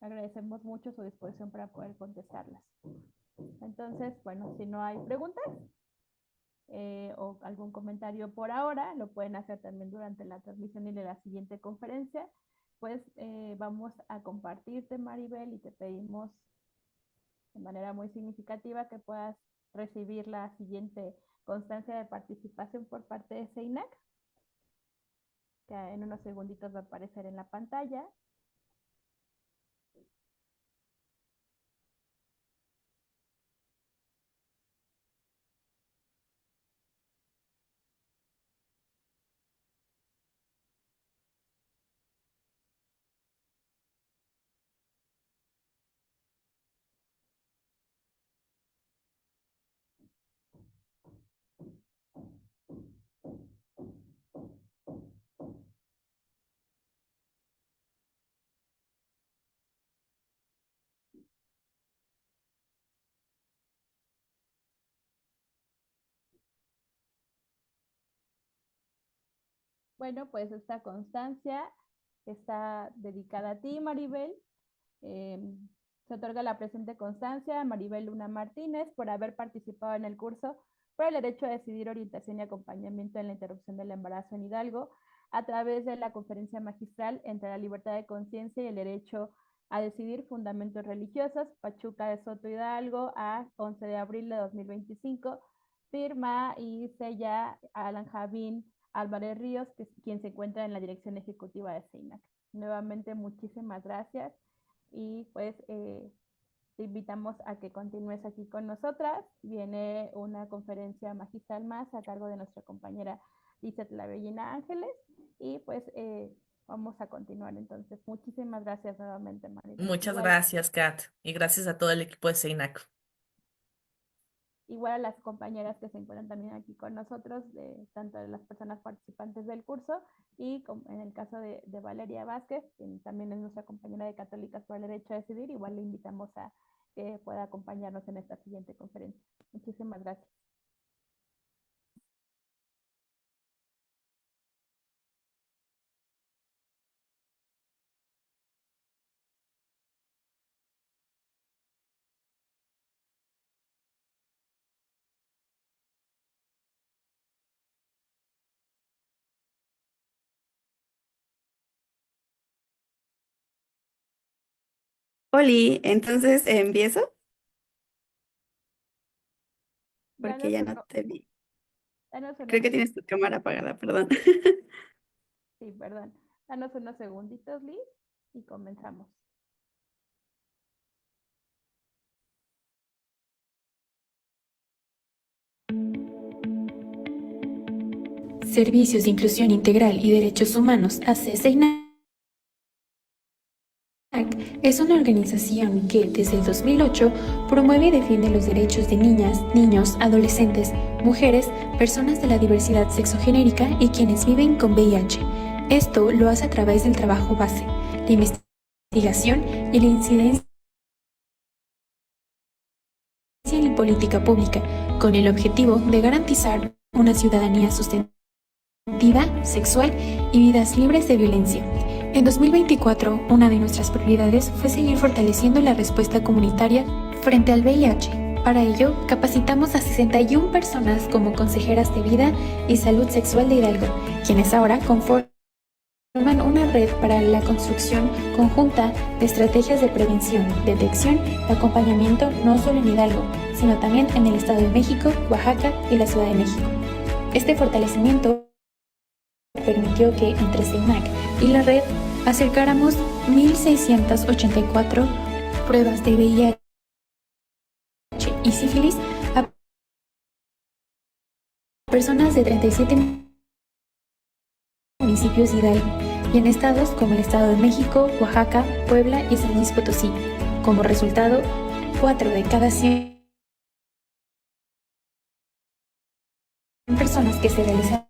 agradecemos mucho su disposición para poder contestarlas. Entonces, bueno, si no hay preguntas, o algún comentario por ahora, lo pueden hacer también durante la transmisión y de la siguiente conferencia. Pues vamos a compartirte, Maribel, y te pedimos de manera muy significativa que puedas recibir la siguiente constancia de participación por parte de CEINAC, que en unos segunditos va a aparecer en la pantalla. Bueno, pues esta constancia está dedicada a ti, Maribel. Eh, Se otorga la presente constancia a Maribel Luna Martínez por haber participado en el curso por el derecho a decidir orientación y acompañamiento en la interrupción del embarazo en Hidalgo a través de la conferencia magistral entre la libertad de conciencia y el derecho a decidir fundamentos religiosos, Pachuca de Soto Hidalgo, a 11 de abril de 2025, firma y sella Alan Javín Álvarez Ríos, que es quien se encuentra en la dirección ejecutiva de CEINAC. Nuevamente, muchísimas gracias y pues te invitamos a que continúes aquí con nosotras. Viene una conferencia magistral más a cargo de nuestra compañera Lizeth La Bellina Ángeles y pues Vamos a continuar entonces. Muchísimas gracias nuevamente, Maribel. Muchas gracias, Kat, y gracias a todo el equipo de SEINAC. Igual a las compañeras que se encuentran también aquí con nosotros, tanto de las personas participantes del curso y en el caso de Valeria Vázquez, quien también es nuestra compañera de Católicas por el Derecho a Decidir, igual le invitamos a que pueda acompañarnos en esta siguiente conferencia. Muchísimas gracias. Oli, entonces empiezo porque Danos, ya no te vi. danos unos Creo que segundos. tienes tu cámara apagada, perdón. Sí, perdón. Danos unos segunditos, Liz, y comenzamos. Servicios de Inclusión Integral y Derechos Humanos, ACCINAC, es una organización que desde el 2008 promueve y defiende los derechos de niñas, niños, adolescentes, mujeres, personas de la diversidad sexogenérica y quienes viven con VIH. Esto lo hace a través del trabajo base, la investigación y la incidencia en política pública, con el objetivo de garantizar una ciudadanía sustentable, sexual y vidas libres de violencia. En 2024, una de nuestras prioridades fue seguir fortaleciendo la respuesta comunitaria frente al VIH. Para ello, capacitamos a 61 personas como consejeras de vida y salud sexual de Hidalgo, quienes ahora conforman una red para la construcción conjunta de estrategias de prevención, detección y acompañamiento no solo en Hidalgo, sino también en el Estado de México, Oaxaca y la Ciudad de México. Este fortalecimiento permitió que entre SEINAC y la red acercáramos 1.684 pruebas de VIH y sífilis a personas de 37 municipios de Hidalgo y en estados como el Estado de México, Oaxaca, Puebla y San Luis Potosí. Como resultado, 4 de cada 100 personas que se realizaron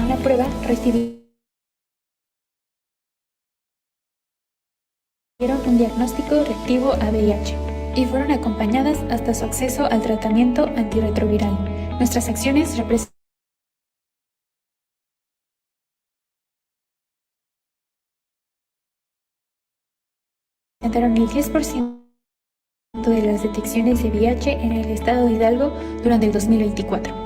la prueba recibieron un diagnóstico reactivo a VIH y fueron acompañadas hasta su acceso al tratamiento antirretroviral. Nuestras acciones representaron el 10% de las detecciones de VIH en el estado de Hidalgo durante el 2024.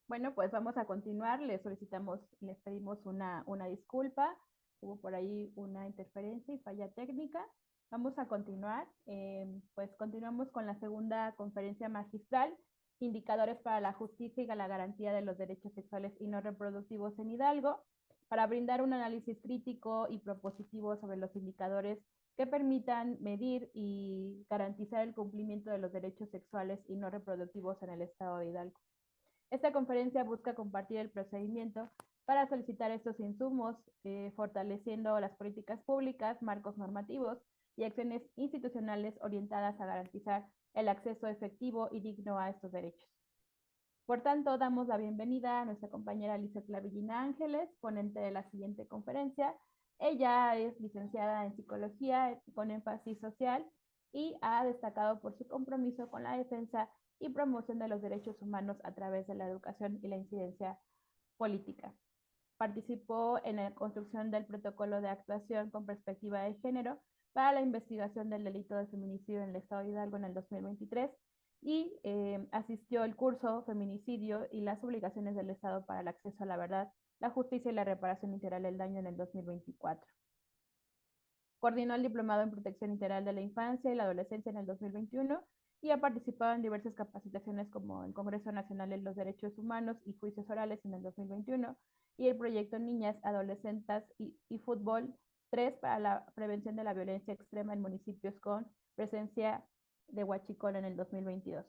Bueno, pues vamos a continuar. Les pedimos una disculpa. Hubo por ahí una interferencia y falla técnica. Vamos a continuar. Pues continuamos con la segunda conferencia magistral, Indicadores para la Justicia y la Garantía de los Derechos Sexuales y No Reproductivos en Hidalgo, para brindar un análisis crítico y propositivo sobre los indicadores que permitan medir y garantizar el cumplimiento de los derechos sexuales y no reproductivos en el estado de Hidalgo. Esta conferencia busca compartir el procedimiento para solicitar estos insumos, fortaleciendo las políticas públicas, marcos normativos y acciones institucionales orientadas a garantizar el acceso efectivo y digno a estos derechos. Por tanto, damos la bienvenida a nuestra compañera Lizeth Lavillina Ángeles, ponente de la siguiente conferencia. Ella es licenciada en Psicología con énfasis social y ha destacado por su compromiso con la defensa y promoción de los derechos humanos a través de la educación y la incidencia política. Participó en la construcción del protocolo de actuación con perspectiva de género para la investigación del delito de feminicidio en el estado de Hidalgo en el 2023 y asistió al curso Feminicidio y las obligaciones del Estado para el acceso a la verdad la justicia y la reparación integral del daño en el 2024. Coordinó el Diplomado en Protección Integral de la Infancia y la Adolescencia en el 2021 y ha participado en diversas capacitaciones como el Congreso Nacional de los Derechos Humanos y Juicios Orales en el 2021 y el proyecto Niñas, Adolescentes y Fútbol 3 para la prevención de la violencia extrema en municipios con presencia de huachicol en el 2022.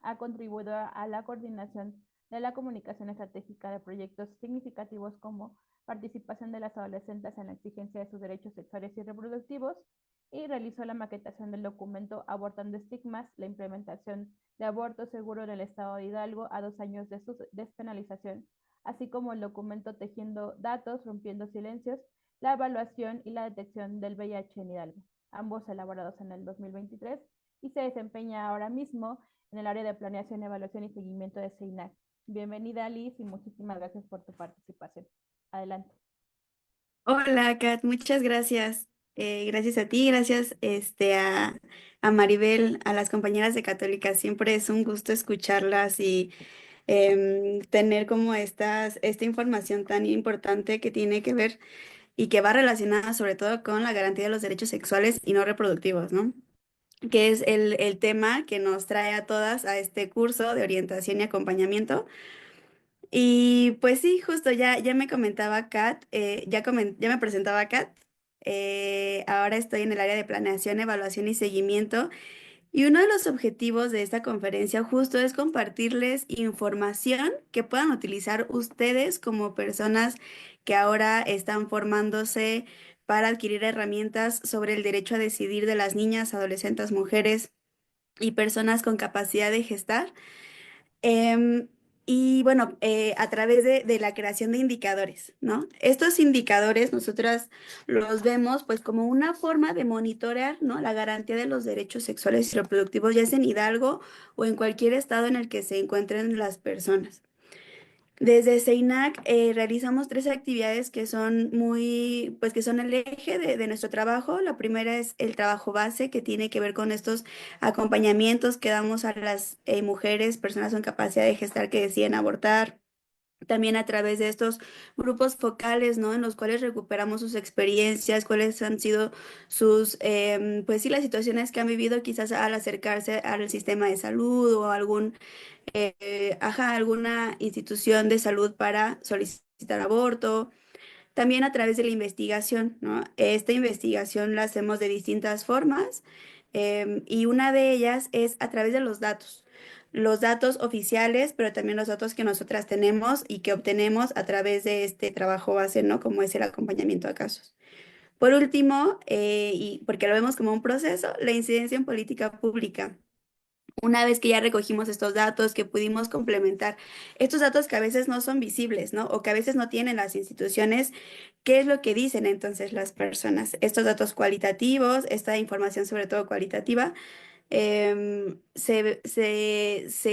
Ha contribuido a la coordinación de la comunicación estratégica de proyectos significativos como participación de las adolescentes en la exigencia de sus derechos sexuales y reproductivos, y realizó la maquetación del documento Abortando Estigmas, la implementación de aborto seguro en el estado de Hidalgo a 2 años de su despenalización, así como el documento Tejiendo Datos, Rompiendo Silencios, la evaluación y la detección del VIH en Hidalgo, ambos elaborados en el 2023, y se desempeña ahora mismo en el área de planeación, evaluación y seguimiento de CEINAC. Bienvenida, Liz, y muchísimas gracias por tu participación. Adelante. Hola, Kat, muchas gracias. Gracias a ti, gracias a Maribel, a las compañeras de Católica. Siempre es un gusto escucharlas y tener como esta información tan importante que tiene que ver y que va relacionada sobre todo con la garantía de los derechos sexuales y no reproductivos, ¿no? Que es el tema que nos trae a todas a este curso de orientación y acompañamiento. Y pues sí, justo ya me comentaba Kat, ya me presentaba Kat. Ahora estoy en el área de planeación, evaluación y seguimiento. Y uno de los objetivos de esta conferencia justo es compartirles información que puedan utilizar ustedes como personas que ahora están formándose para adquirir herramientas sobre el derecho a decidir de las niñas, adolescentes, mujeres y personas con capacidad de gestar. Em, y bueno, a través de la creación de indicadores, ¿no? Estos indicadores nosotras los vemos pues como una forma de monitorear, ¿no? La garantía de los derechos sexuales y reproductivos, ya sea en Hidalgo o en cualquier estado en el que se encuentren las personas. Desde CEINAC realizamos 3 actividades que son pues que son el eje de nuestro trabajo. La primera es el trabajo base, que tiene que ver con estos acompañamientos que damos a las mujeres, personas con capacidad de gestar que deciden abortar. También a través de estos grupos focales, ¿no? En los cuales recuperamos sus experiencias, cuáles han sido pues sí, las situaciones que han vivido quizás al acercarse al sistema de salud o alguna institución de salud para solicitar aborto. También a través de la investigación, ¿no? Esta investigación la hacemos de distintas formas, y una de ellas es a través de los datos oficiales, pero también los datos que nosotras tenemos y que obtenemos a través de este trabajo base, ¿no? Como es el acompañamiento a casos. Por último, y porque lo vemos como un proceso, la incidencia en política pública. Una vez que ya recogimos estos datos, que pudimos complementar estos datos que a veces no son visibles, ¿no? O que a veces no tienen las instituciones, ¿qué es lo que dicen entonces las personas? Estos datos cualitativos, esta información sobre todo cualitativa, se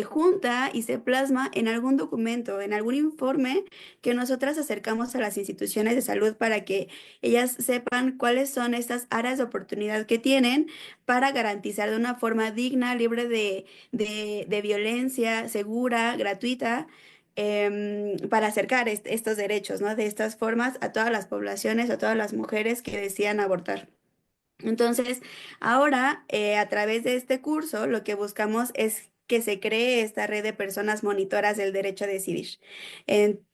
junta y se plasma en algún documento, en algún informe que nosotras acercamos a las instituciones de salud para que ellas sepan cuáles son estas áreas de oportunidad que tienen para garantizar de una forma digna, libre de violencia, segura, gratuita. Para acercar estos derechos, ¿no? De estas formas a todas las poblaciones, a todas las mujeres que decidan abortar. Entonces, ahora, a través de este curso, lo que buscamos es que se cree esta red de personas monitoras del derecho a decidir.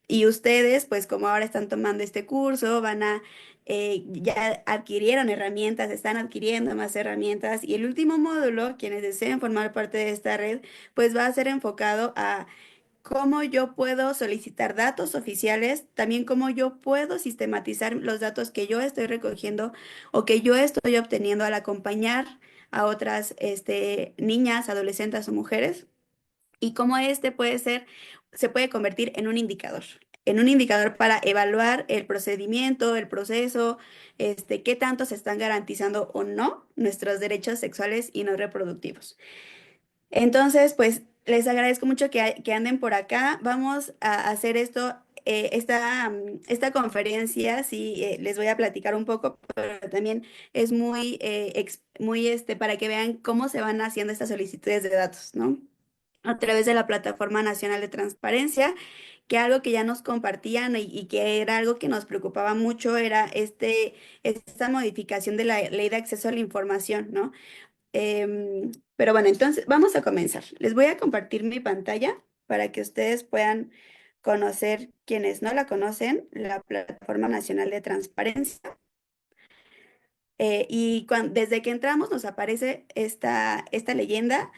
Y ustedes, pues como ahora están tomando este curso, ya adquirieron herramientas, están adquiriendo más herramientas. Y el último módulo, quienes deseen formar parte de esta red, pues va a ser enfocado a cómo yo puedo solicitar datos oficiales, también cómo yo puedo sistematizar los datos que yo estoy recogiendo o que yo estoy obteniendo al acompañar a otras niñas, adolescentes o mujeres, y cómo se puede convertir en un indicador para evaluar el procedimiento, el proceso, qué tanto se están garantizando o no nuestros derechos sexuales y no reproductivos. Entonces, pues les agradezco mucho que anden por acá. Vamos a hacer esta conferencia, sí, les voy a platicar un poco, pero también es para que vean cómo se van haciendo estas solicitudes de datos, ¿no? A través de la Plataforma Nacional de Transparencia, que algo que ya nos compartían y que era algo que nos preocupaba mucho era esta modificación de la ley de acceso a la información, ¿no? Pero bueno, entonces vamos a comenzar. Les voy a compartir mi pantalla para que ustedes puedan conocer, quienes no la conocen, la Plataforma Nacional de Transparencia. Desde que entramos nos aparece esta leyenda.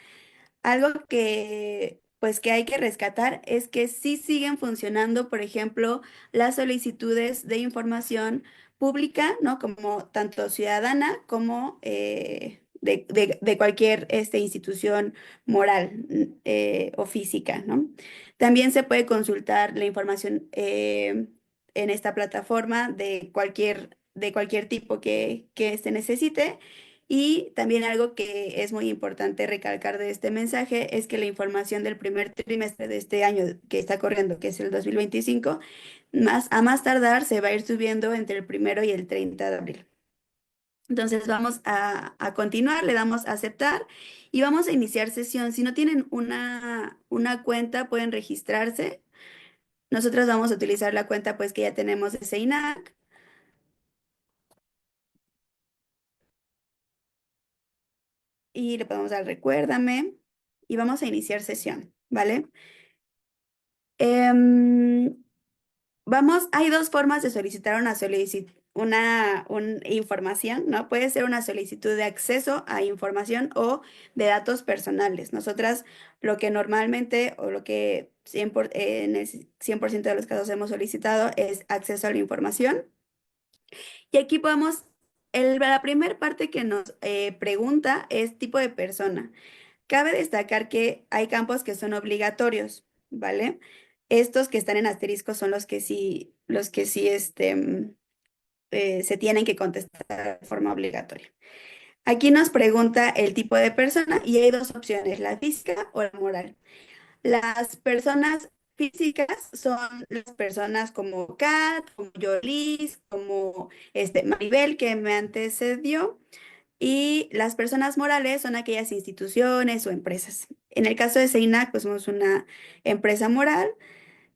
Algo que, pues, que hay que rescatar es que sí siguen funcionando, por ejemplo, las solicitudes de información pública, ¿no? Como tanto ciudadana como de cualquier institución moral o física, ¿no? También se puede consultar la información en esta plataforma de cualquier tipo que se necesite. Y también algo que es muy importante recalcar de este mensaje es que la información del primer trimestre de este año que está corriendo, que es el 2025, a más tardar se va a ir subiendo entre el 1 y el 30 de abril. Entonces vamos a continuar, le damos a aceptar y vamos a iniciar sesión. Si no tienen una cuenta, pueden registrarse. Nosotros vamos a utilizar la cuenta pues que ya tenemos de CEINAC. Y le podemos dar recuérdame y vamos a iniciar sesión, ¿vale? Em, hay dos formas de solicitar una información, ¿no? Puede ser una solicitud de acceso a información o de datos personales. Nosotras lo que normalmente o lo que en el 100% de los casos hemos solicitado es acceso a la información. Y aquí la primera parte que nos pregunta es tipo de persona. Cabe destacar que hay campos que son obligatorios, ¿vale? Estos que están en asterisco son los que sí se tienen que contestar de forma obligatoria. Aquí nos pregunta el tipo de persona y hay dos opciones, la física o la moral. Las personas físicas son las personas como Kat, como Yolis, como Maribel, que me antecedió. Y las personas morales son aquellas instituciones o empresas. En el caso de CEINAC, pues somos una empresa moral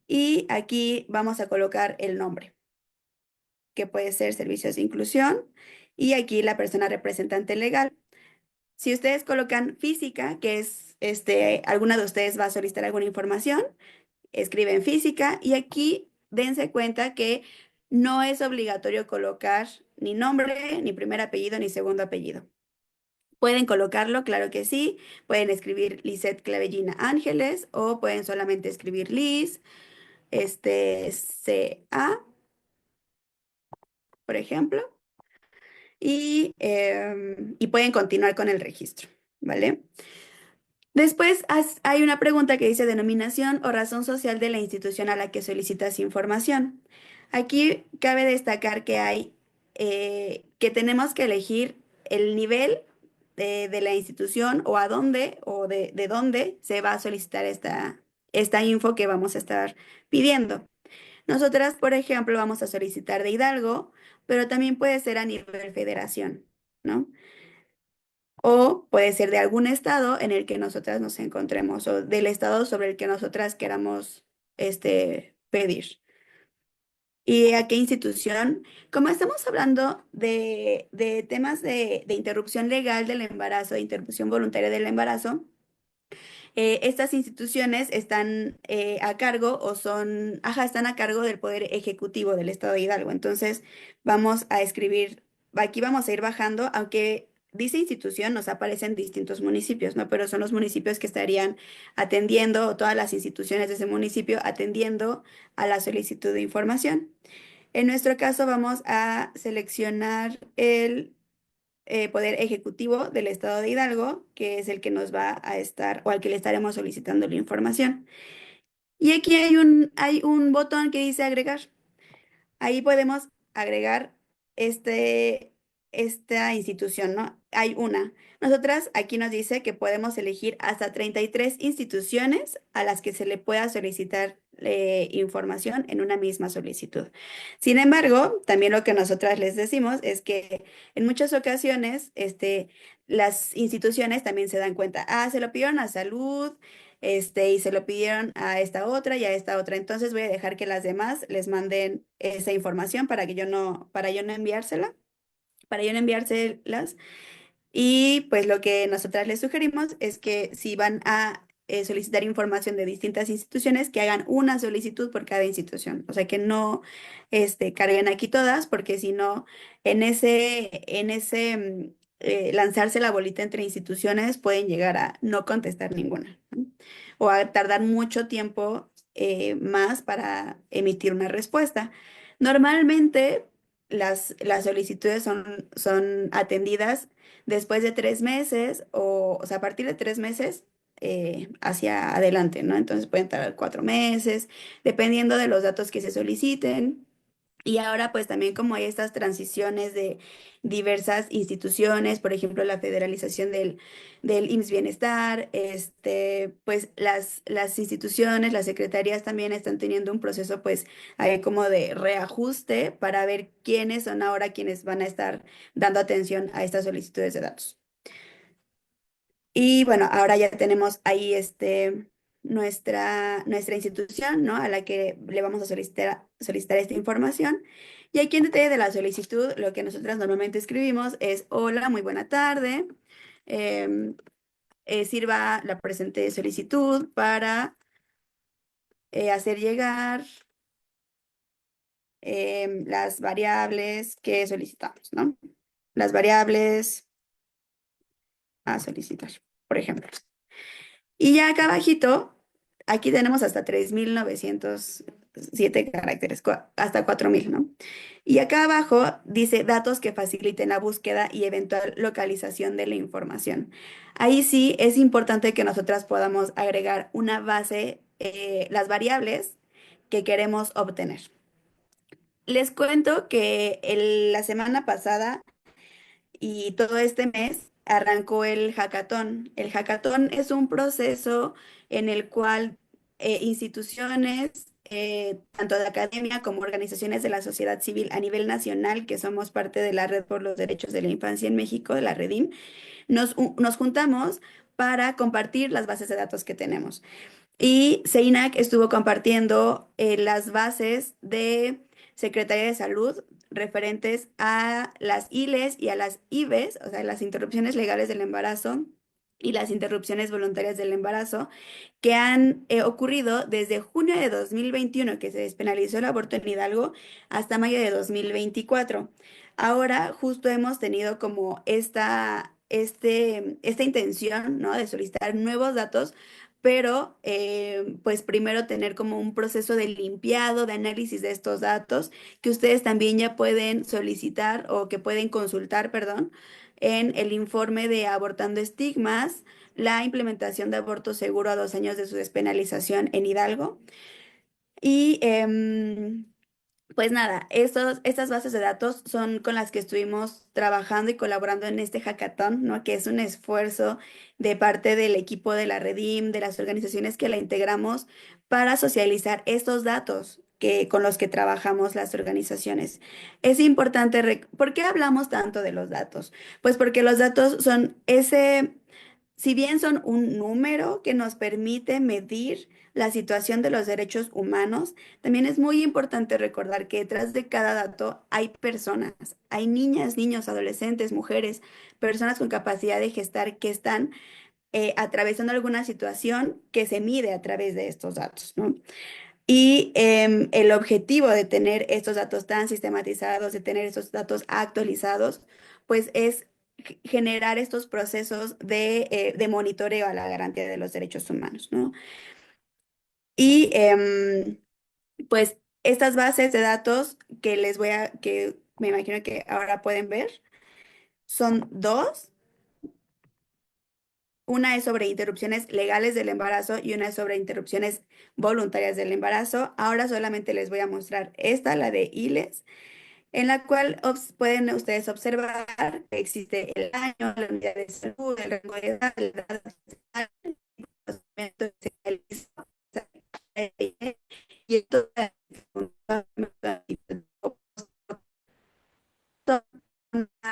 y aquí vamos a colocar el nombre, que puede ser servicios de inclusión, y aquí la persona representante legal. Si ustedes colocan física, que es alguna de ustedes va a solicitar alguna información, escriben física y aquí dense cuenta que no es obligatorio colocar ni nombre, ni primer apellido, ni segundo apellido. Pueden colocarlo, claro que sí. Pueden escribir Lisette Clavellina Ángeles o pueden solamente escribir Liz, CA, por ejemplo. Y pueden continuar con el registro, ¿vale? Después hay una pregunta que dice denominación o razón social de la institución a la que solicitas información. Aquí cabe destacar que tenemos que elegir el nivel de la institución o a dónde o de dónde se va a solicitar esta info que vamos a estar pidiendo. Nosotras, por ejemplo, vamos a solicitar de Hidalgo, pero también puede ser a nivel federación, ¿no? O puede ser de algún estado en el que nosotras nos encontremos o del estado sobre el que nosotras queramos pedir. ¿Y a qué institución? Como estamos hablando de temas de interrupción legal del embarazo, de interrupción voluntaria del embarazo, estas instituciones están a cargo están a cargo del Poder Ejecutivo del Estado de Hidalgo. Entonces, vamos a escribir, aquí vamos a ir bajando, aunque dice institución, nos aparecen distintos municipios, ¿no? Pero son los municipios que estarían atendiendo, o todas las instituciones de ese municipio atendiendo a la solicitud de información. En nuestro caso, vamos a seleccionar el Poder Ejecutivo del Estado de Hidalgo, que es el que nos va a estar o al que le estaremos solicitando la información. Y aquí hay un botón que dice agregar. Ahí podemos agregar esta institución, ¿no? Hay una. Nosotras aquí nos dice que podemos elegir hasta 33 instituciones a las que se le pueda solicitar información en una misma solicitud. Sin embargo, también lo que nosotras les decimos es que en muchas ocasiones las instituciones también se dan cuenta, se lo pidieron a salud, y se lo pidieron a esta otra y a esta otra. Entonces voy a dejar que las demás les manden esa información para yo no enviársela, para yo no enviárselas. Y pues lo que nosotras les sugerimos es que si van a solicitar información de distintas instituciones, que hagan una solicitud por cada institución. O sea, que no carguen aquí todas, porque si no, en ese lanzarse la bolita entre instituciones pueden llegar a no contestar ninguna, ¿no? O a tardar mucho tiempo más para emitir una respuesta. Normalmente las solicitudes son atendidas después de 3 meses o sea, a partir de 3 meses hacia adelante, ¿no? Entonces pueden tardar 4 meses, dependiendo de los datos que se soliciten. Y ahora pues también como hay estas transiciones de diversas instituciones, por ejemplo la federalización del IMSS Bienestar, pues las instituciones, las secretarías también están teniendo un proceso pues ahí como de reajuste para ver quiénes son ahora quienes van a estar dando atención a estas solicitudes de datos. Y bueno, ahora ya tenemos ahí nuestra institución, ¿no? A la que le vamos a solicitar esta información. Y aquí en detalle de la solicitud, lo que nosotros normalmente escribimos es: hola, muy buena tarde. em, Sirva la presente solicitud para hacer llegar las variables que solicitamos, ¿no? Las variables a solicitar, por ejemplo. Y ya acá abajito, aquí tenemos hasta 3.907 caracteres, hasta 4.000, ¿no? Y acá abajo dice datos que faciliten la búsqueda y eventual localización de la información. Ahí sí es importante que nosotras podamos agregar una base, las variables que queremos obtener. Les cuento que la semana pasada y todo este mes arrancó el hackathon. El hackathon es un proceso en el cual instituciones, tanto de academia como organizaciones de la sociedad civil a nivel nacional, que somos parte de la Red por los Derechos de la Infancia en México, de la REDIM, nos juntamos para compartir las bases de datos que tenemos. Y CEINAC estuvo compartiendo las bases de Secretaría de Salud referentes a las ILES y a las IVES, o sea, las interrupciones legales del embarazo y las interrupciones voluntarias del embarazo, que han ocurrido desde junio de 2021, que se despenalizó el aborto en Hidalgo, hasta mayo de 2024. Ahora justo hemos tenido como esta intención, ¿no? De solicitar nuevos datos, pero pues primero tener como un proceso de limpiado, de análisis de estos datos, que ustedes también ya pueden solicitar o que pueden consultar, perdón, en el informe de Abortando Estigmas, la implementación de aborto seguro a 2 años de su despenalización en Hidalgo. Y pues nada, estas bases de datos son con las que estuvimos trabajando y colaborando en este hackathon, ¿no? Que es un esfuerzo de parte del equipo de la Redim, de las organizaciones que la integramos, para socializar estos datos con los que trabajamos las organizaciones. Es importante, ¿por qué hablamos tanto de los datos? Pues porque los datos son si bien son un número que nos permite medir la situación de los derechos humanos, también es muy importante recordar que detrás de cada dato hay personas, hay niñas, niños, adolescentes, mujeres, personas con capacidad de gestar que están atravesando alguna situación que se mide a través de estos datos, ¿no? Y el objetivo de tener estos datos tan sistematizados, de tener estos datos actualizados, pues es generar estos procesos de monitoreo a la garantía de los derechos humanos, ¿no? Y pues estas bases de datos que me imagino que ahora pueden ver, son dos. Una es sobre interrupciones legales del embarazo y una es sobre interrupciones voluntarias del embarazo. Ahora solamente les voy a mostrar esta, la de ILES, en la cual pueden ustedes observar que existe el año, la unidad de salud, el rango de edad, la edad sexual, el procedimiento sexual, y todas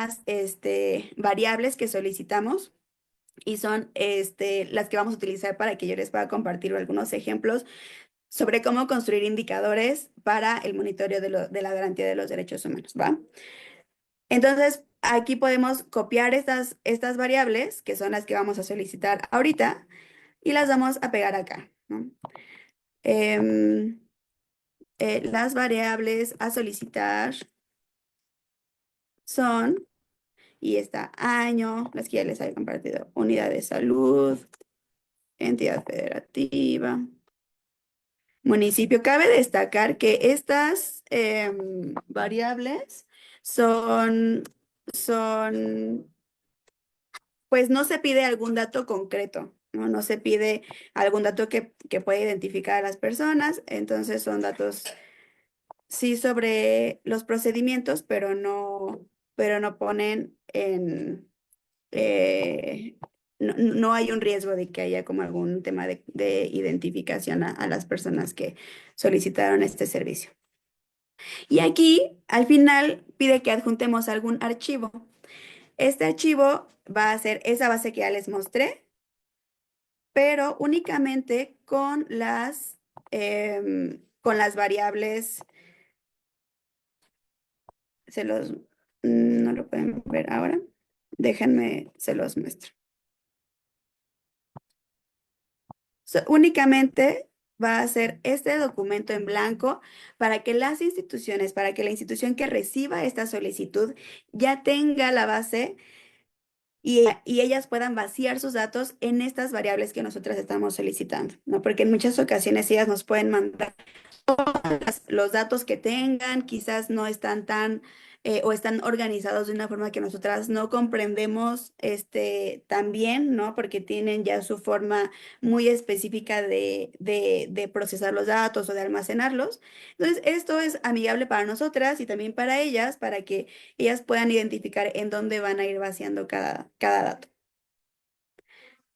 las variables que solicitamos y son las que vamos a utilizar para que yo les pueda compartir algunos ejemplos sobre cómo construir indicadores para el monitoreo de la garantía de los derechos humanos, ¿va? Entonces, aquí podemos copiar estas variables, que son las que vamos a solicitar ahorita, y las vamos a pegar acá, ¿no? Las variables a solicitar son, y está año, las que ya les había compartido, unidad de salud, entidad federativa, municipio. Cabe destacar que estas variables son, pues no se pide algún dato concreto, ¿no? No se pide algún dato que pueda identificar a las personas, entonces son datos, sí, sobre los procedimientos, pero no ponen no hay un riesgo de que haya como algún tema de identificación a las personas que solicitaron este servicio. Y aquí, al final, pide que adjuntemos algún archivo. Este archivo va a ser esa base que ya les mostré, pero únicamente con las variables, no lo pueden ver ahora, déjenme, se los muestro. Únicamente va a ser este documento en blanco para que las instituciones, para que la institución que reciba esta solicitud ya tenga la base y ellas puedan vaciar sus datos en estas variables que nosotras estamos solicitando, ¿no? Porque en muchas ocasiones ellas nos pueden mandar los datos que tengan, quizás no están o están organizados de una forma que nosotras no comprendemos tan bien, ¿no? Porque tienen ya su forma muy específica de procesar los datos o de almacenarlos. Entonces, esto es amigable para nosotras y también para ellas, para que ellas puedan identificar en dónde van a ir vaciando cada dato.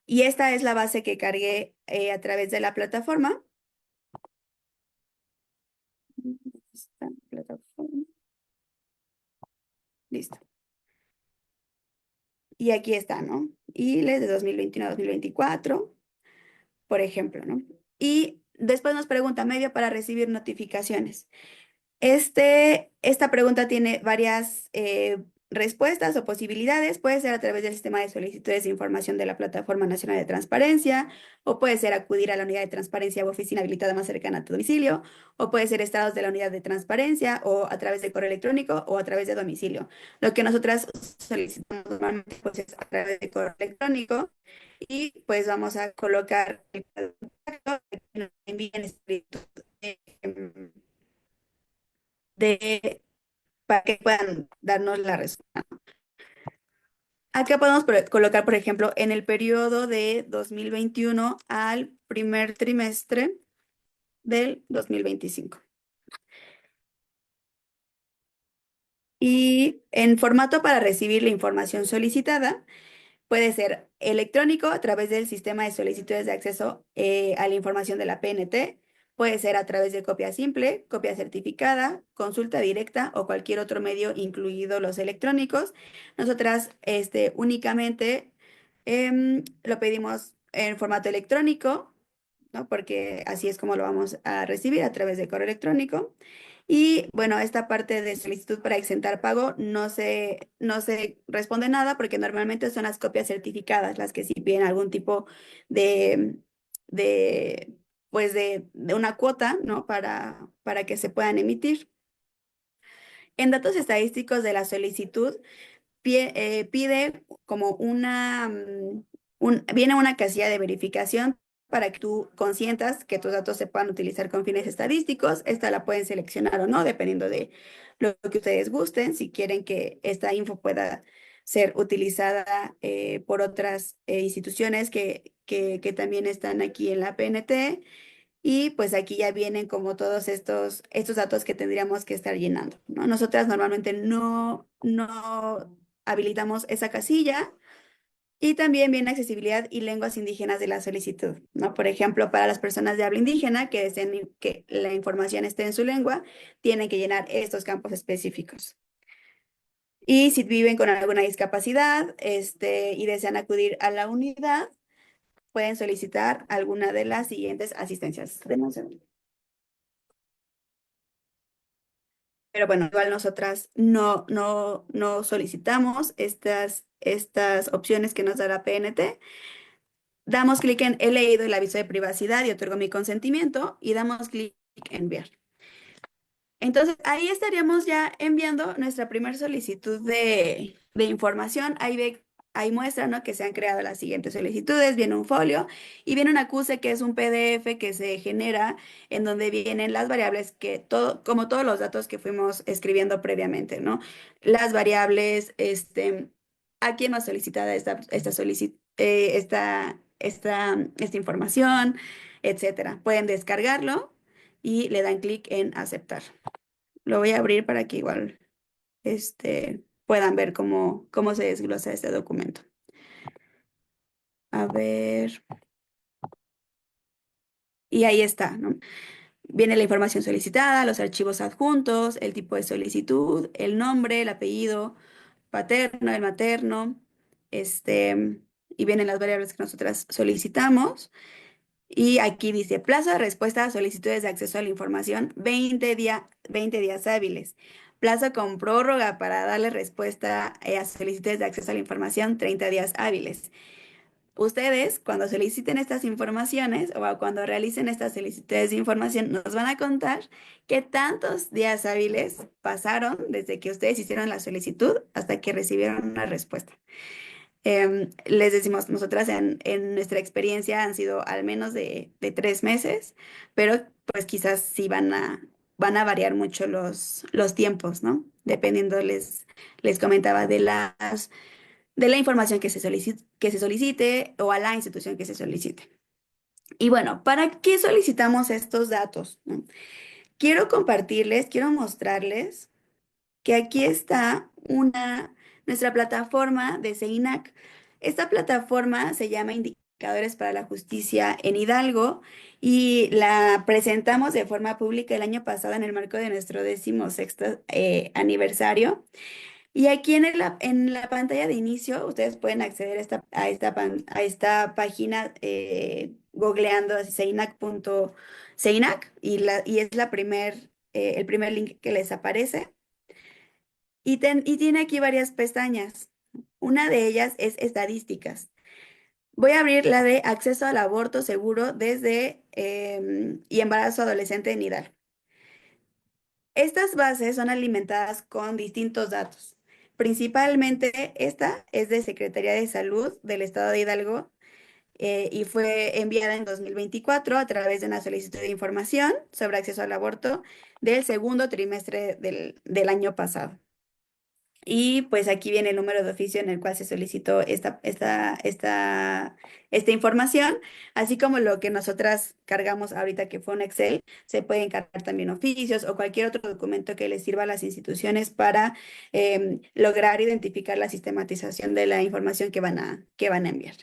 Y esta es la base que cargué a través de la plataforma. Esta plataforma. Listo. Y aquí está, ¿no? ILE de 2021 a 2024, por ejemplo, ¿no? Y después nos pregunta, medio para recibir notificaciones. Esta pregunta tiene varias respuestas o posibilidades. Puede ser a través del sistema de solicitudes de información de la Plataforma Nacional de Transparencia, o puede ser acudir a la unidad de transparencia o oficina habilitada más cercana a tu domicilio, o puede ser estados de la unidad de transparencia, o a través de correo electrónico, o a través de domicilio. Lo que nosotras solicitamos normalmente pues, es a través de correo electrónico, y pues vamos a colocar el contacto que nos envíen escrito para que puedan darnos la respuesta. Acá podemos colocar, por ejemplo, en el periodo de 2021 al primer trimestre del 2025. Y en formato para recibir la información solicitada, puede ser electrónico a través del sistema de solicitudes de acceso a la información de la PNT. Puede ser a través de copia simple, copia certificada, consulta directa o cualquier otro medio, incluidos los electrónicos. Nosotras únicamente lo pedimos en formato electrónico, ¿no? Porque así es como lo vamos a recibir a través de correo electrónico. Y bueno, esta parte de solicitud para exentar pago no se responde nada porque normalmente son las copias certificadas las que sí piden algún tipo de, de, pues de una cuota, ¿no? Para que se puedan emitir. En datos estadísticos de la solicitud, pide como viene una casilla de verificación para que tú consientas que tus datos se puedan utilizar con fines estadísticos. Esta la pueden seleccionar o no, dependiendo de lo que ustedes gusten. Si quieren que esta info pueda ser utilizada por otras instituciones que también están aquí en la PNT. Y pues aquí ya vienen como todos estos datos que tendríamos que estar llenando, ¿no? Nosotras normalmente no habilitamos esa casilla. Y también viene accesibilidad y lenguas indígenas de la solicitud, ¿no? Por ejemplo, para las personas de habla indígena que deseen que la información esté en su lengua, tienen que llenar estos campos específicos. Y si viven con alguna discapacidad, y desean acudir a la unidad, pueden solicitar alguna de las siguientes asistencias. Denme un segundo. Pero bueno, igual nosotras no solicitamos estas opciones que nos da la PNT. Damos clic en he leído el aviso de privacidad y otorgo mi consentimiento y damos clic en enviar. Entonces, ahí estaríamos ya enviando nuestra primera solicitud de información. Ahí muestra, ¿no?, que se han creado las siguientes solicitudes. Viene un folio y viene un acuse, que es un PDF que se genera en donde vienen las variables como todos los datos que fuimos escribiendo previamente, ¿no? Las variables, a quién nos solicitada esta información, etcétera. Pueden descargarlo y le dan clic en aceptar. Lo voy a abrir para que igual puedan ver cómo se desglosa este documento. A ver. Y ahí está, ¿no? Viene la información solicitada, los archivos adjuntos, el tipo de solicitud, el nombre, el apellido paterno, el materno, y vienen las variables que nosotras solicitamos. Y aquí dice, plazo de respuesta a solicitudes de acceso a la información, 20 días hábiles. Plazo con prórroga para darle respuesta a solicitudes de acceso a la información, 30 días hábiles. Ustedes, cuando soliciten estas informaciones o cuando realicen estas solicitudes de información, nos van a contar qué tantos días hábiles pasaron desde que ustedes hicieron la solicitud hasta que recibieron una respuesta. Les decimos, nosotras en nuestra experiencia han sido al menos de 3 meses, pero pues quizás sí van a variar mucho los tiempos, ¿no? Dependiendo, les comentaba de la información que se solicite o a la institución que se solicite. Y bueno, ¿para qué solicitamos estos datos, no? Quiero mostrarles que aquí está nuestra plataforma de CEINAC. Esta plataforma se llama Indicadores para la Justicia en Hidalgo y la presentamos de forma pública el año pasado en el marco de nuestro 16º aniversario. Y aquí en la pantalla de inicio ustedes pueden acceder a esta página googleando así ceinac.ceinac y es el primer link que les aparece. Y tiene aquí varias pestañas. Una de ellas es estadísticas. Voy a abrir la de acceso al aborto seguro desde y embarazo adolescente en Hidalgo. Estas bases son alimentadas con distintos datos. Principalmente esta es de Secretaría de Salud del Estado de Hidalgo y fue enviada en 2024 a través de una solicitud de información sobre acceso al aborto del segundo trimestre del año pasado. Y pues aquí viene el número de oficio en el cual se solicitó esta información, así como lo que nosotras cargamos ahorita, que fue un Excel. Se pueden cargar también oficios o cualquier otro documento que les sirva a las instituciones para lograr identificar la sistematización de la información que van a enviar.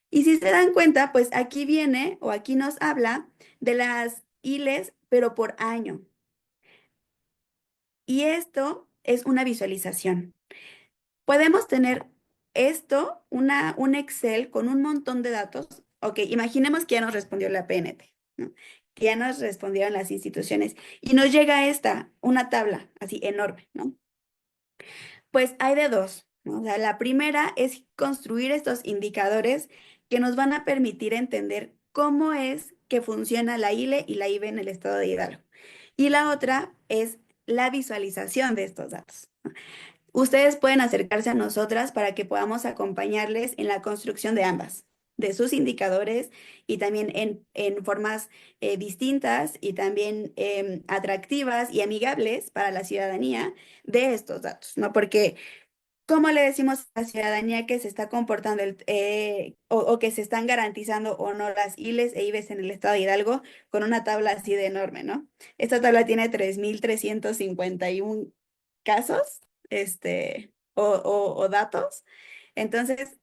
Y si se dan cuenta, pues aquí viene o aquí nos habla de las ILES, pero por año. Y esto es una visualización. Podemos tener un Excel con un montón de datos. Ok, imaginemos que ya nos respondió la PNT, ¿no? Que ya nos respondieron las instituciones y nos llega una tabla así enorme, ¿no? Pues hay de dos, ¿no? O sea, la primera es construir estos indicadores que nos van a permitir entender cómo es que funciona la ILE y la IBE en el estado de Hidalgo. Y la otra es la visualización de estos datos. Ustedes pueden acercarse a nosotras para que podamos acompañarles en la construcción de ambas, de sus indicadores y también en formas distintas y también atractivas y amigables para la ciudadanía de estos datos, ¿no? Porque, ¿cómo le decimos a la ciudadanía que se está comportando o que se están garantizando o no las ILES e IBES en el estado de Hidalgo con una tabla así de enorme, ¿no? Esta tabla tiene 3,351 casos, o datos. Entonces,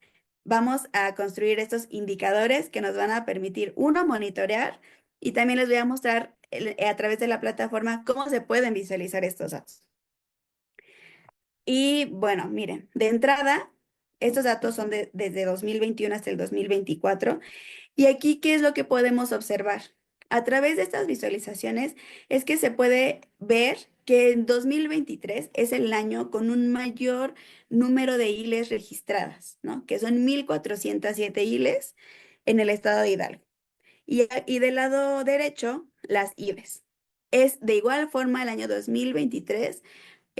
vamos a construir estos indicadores que nos van a permitir, uno, monitorear, y también les voy a mostrar a través de la plataforma cómo se pueden visualizar estos datos. Y bueno, miren, de entrada, estos datos son desde 2021 hasta el 2024. Y aquí, ¿qué es lo que podemos observar? A través de estas visualizaciones es que se puede ver que en 2023 es el año con un mayor número de ILES registradas, ¿no? Que son 1,407 ILES en el estado de Hidalgo. Y del lado derecho, las IBES. Es de igual forma el año 2023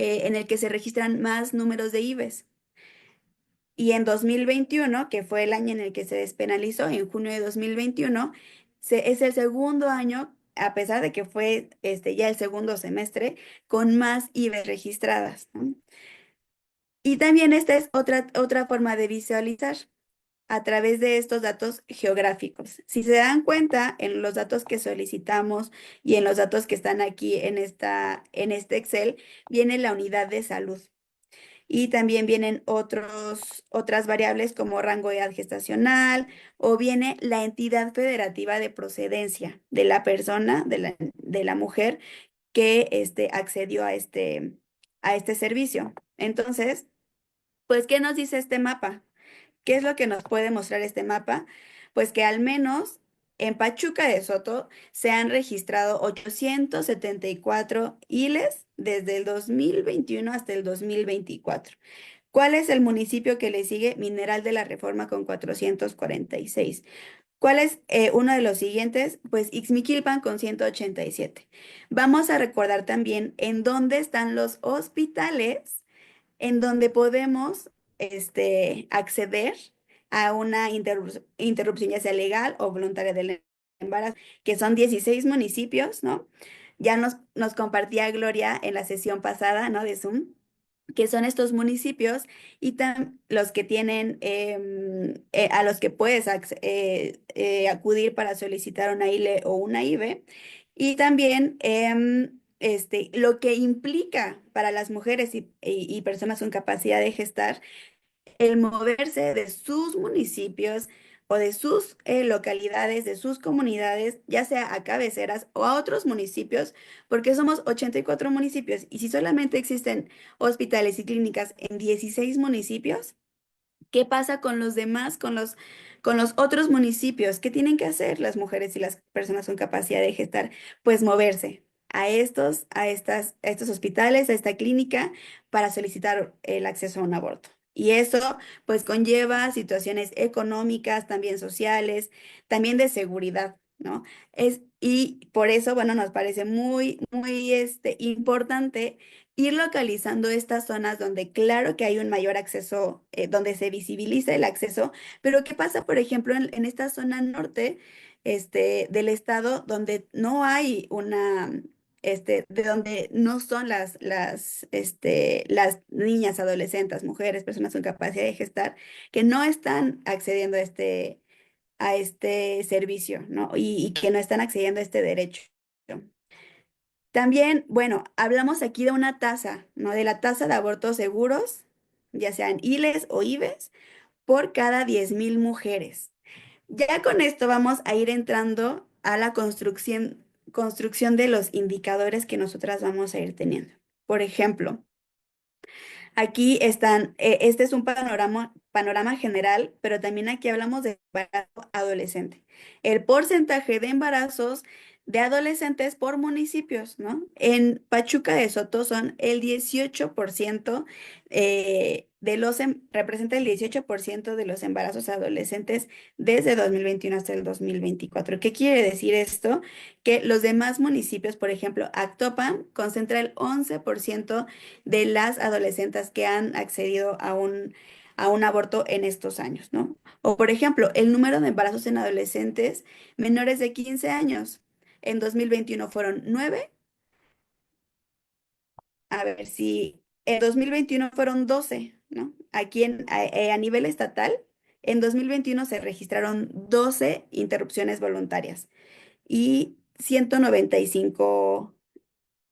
en el que se registran más números de IBES. Y en 2021, que fue el año en el que se despenalizó, en junio de 2021, es el segundo año, a pesar de que fue ya el segundo semestre, con más IBES registradas, ¿no? Y también esta es otra forma de visualizar a través de estos datos geográficos. Si se dan cuenta, en los datos que solicitamos y en los datos que están aquí en este Excel, viene la unidad de salud. Y también vienen otras variables como rango de edad gestacional o viene la entidad federativa de procedencia de la persona, de la mujer que accedió a este servicio. Entonces, pues, ¿qué nos dice este mapa? ¿Qué es lo que nos puede mostrar este mapa? Pues que al menos en Pachuca de Soto se han registrado 874 ILES desde el 2021 hasta el 2024. ¿Cuál es el municipio que le sigue? Mineral de la Reforma con 446. ¿Cuál es uno de los siguientes? Pues Ixmiquilpan con 187. Vamos a recordar también en dónde están los hospitales en donde podemos acceder a una interrupción ya sea legal o voluntaria del embarazo, que son 16 municipios, ¿no? Ya nos compartía Gloria en la sesión pasada, ¿no? De Zoom, que son estos municipios y los que tienen, a los que puedes acudir para solicitar una ILE o una IBE. Y también lo que implica para las mujeres y personas con capacidad de gestar el moverse de sus municipios o de sus localidades, de sus comunidades, ya sea a cabeceras o a otros municipios, porque somos 84 municipios y si solamente existen hospitales y clínicas en 16 municipios, ¿qué pasa con los demás, con los otros municipios? ¿Qué tienen que hacer las mujeres y las personas con capacidad de gestar? Pues moverse a estos hospitales, a esta clínica, para solicitar el acceso a un aborto. Y eso pues conlleva situaciones económicas, también sociales, también de seguridad, ¿no? Y por eso, bueno, nos parece muy, muy importante ir localizando estas zonas donde claro que hay un mayor acceso, donde se visibiliza el acceso, pero ¿qué pasa, por ejemplo, en esta zona norte, del estado donde no hay de donde no son las niñas, adolescentes, mujeres, personas con capacidad de gestar, que no están accediendo a este servicio, ¿no? Y que no están accediendo a este derecho. También, bueno, hablamos aquí de una tasa, ¿no? De la tasa de abortos seguros, ya sean ILES o IBES, por cada 10,000 mujeres. Ya con esto vamos a ir entrando a la construcción de los indicadores que nosotras vamos a ir teniendo. Por ejemplo, aquí están, este es un panorama general, pero también aquí hablamos de embarazo adolescente. El porcentaje de embarazos de adolescentes por municipios, ¿no? En Pachuca de Soto son el 18% representa el 18% de los embarazos adolescentes desde 2021 hasta el 2024. ¿Qué quiere decir esto? Que los demás municipios, por ejemplo, Actopan concentra el 11% de las adolescentes que han accedido a un aborto en estos años, ¿no? O, por ejemplo, el número de embarazos en adolescentes menores de 15 años. En 2021 fueron 9. A ver si en 2021 fueron 12, ¿no? Aquí a nivel estatal, en 2021 se registraron 12 interrupciones voluntarias y 195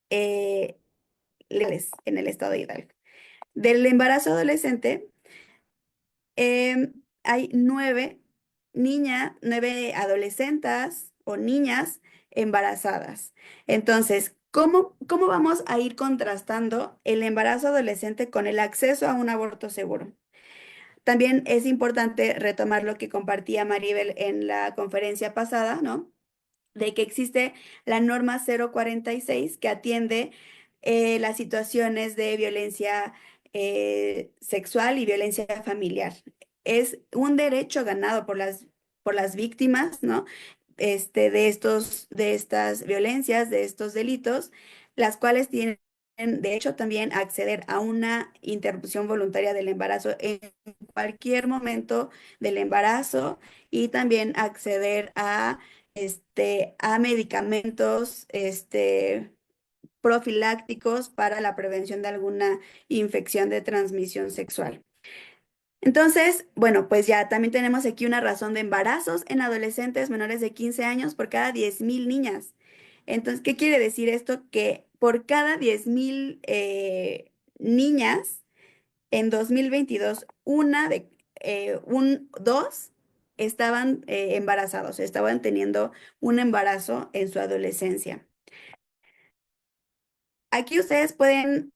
legales en el estado de Hidalgo. Del embarazo adolescente, hay 9 adolescentes o niñas embarazadas. Entonces, ¿Cómo vamos a ir contrastando el embarazo adolescente con el acceso a un aborto seguro? También es importante retomar lo que compartía Maribel en la conferencia pasada, ¿no? De que existe la norma 046 que atiende las situaciones de violencia sexual y violencia familiar. Es un derecho ganado por las víctimas, ¿no? De estas violencias, de estos delitos, las cuales tienen, de hecho, también acceder a una interrupción voluntaria del embarazo en cualquier momento del embarazo y también acceder a medicamentos, profilácticos para la prevención de alguna infección de transmisión sexual. Entonces, bueno, pues ya también tenemos aquí una razón de embarazos en adolescentes menores de 15 años por cada 10.000 niñas. Entonces, ¿qué quiere decir esto? Que por cada 10.000 niñas, en 2022, dos estaban embarazados, estaban teniendo un embarazo en su adolescencia. Aquí ustedes pueden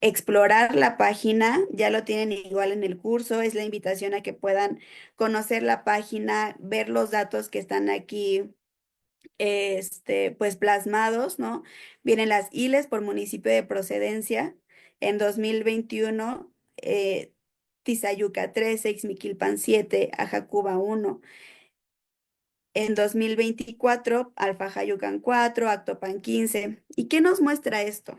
explorar la página, ya lo tienen igual en el curso, es la invitación a que puedan conocer la página, ver los datos que están aquí, pues plasmados, ¿no? Vienen las ILES por municipio de procedencia. En 2021, Tizayuca 13, Ixmiquilpan 7, Ajacuba 1. En 2024, Alfajayucan 4, Actopan 15. ¿Y qué nos muestra esto?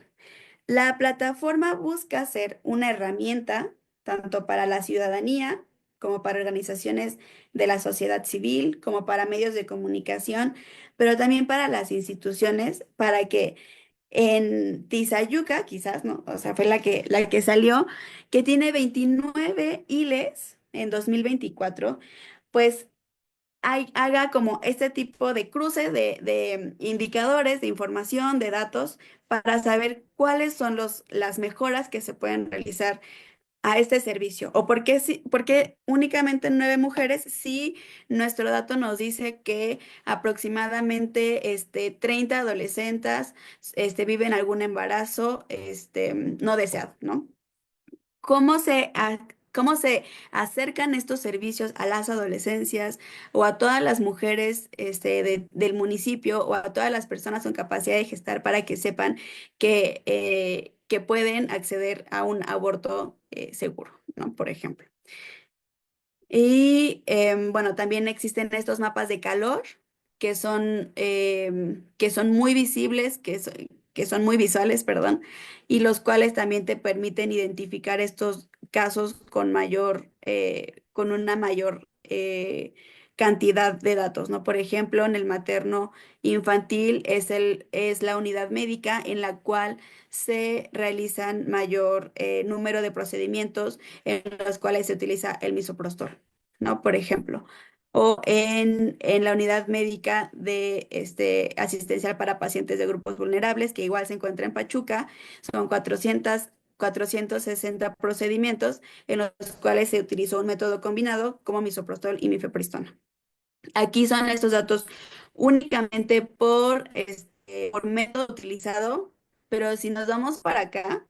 La plataforma busca ser una herramienta tanto para la ciudadanía como para organizaciones de la sociedad civil, como para medios de comunicación, pero también para las instituciones, para que en Tizayuca, quizás, ¿no? O sea, fue la que salió, que tiene 29 ILES en 2024, pues haga como este tipo de cruce de indicadores, de información, de datos, para saber cuáles son las mejoras que se pueden realizar a este servicio. O por qué únicamente 9 mujeres, si nuestro dato nos dice que aproximadamente 30 adolescentes viven algún embarazo no deseado, ¿no? ¿Cómo se acercan estos servicios a las adolescencias o a todas las mujeres del municipio o a todas las personas con capacidad de gestar para que sepan que pueden acceder a un aborto seguro, ¿no? Por ejemplo. Y bueno, también existen estos mapas de calor que son muy visibles, que son muy visuales, perdón, y los cuales también te permiten identificar estos casos con una mayor cantidad de datos, ¿no? Por ejemplo, en el materno infantil es la unidad médica en la cual se realizan mayor número de procedimientos en los cuales se utiliza el misoprostol, ¿no? Por ejemplo. O en la unidad médica de asistencial para pacientes de grupos vulnerables, que igual se encuentra en Pachuca, son 460 procedimientos en los cuales se utilizó un método combinado como misoprostol y mifepristona. Aquí son estos datos únicamente por método utilizado, pero si nos vamos para acá,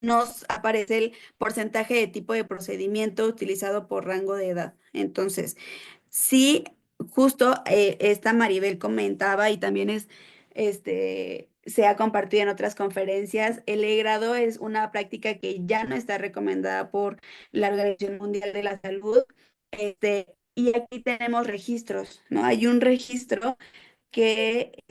nos aparece el porcentaje de tipo de procedimiento utilizado por rango de edad. Entonces, sí, justo esta Maribel comentaba y también se ha compartido en otras conferencias, el e-grado es una práctica que ya no está recomendada por la Organización Mundial de la Salud. Y aquí tenemos registros, ¿no? Hay un registro que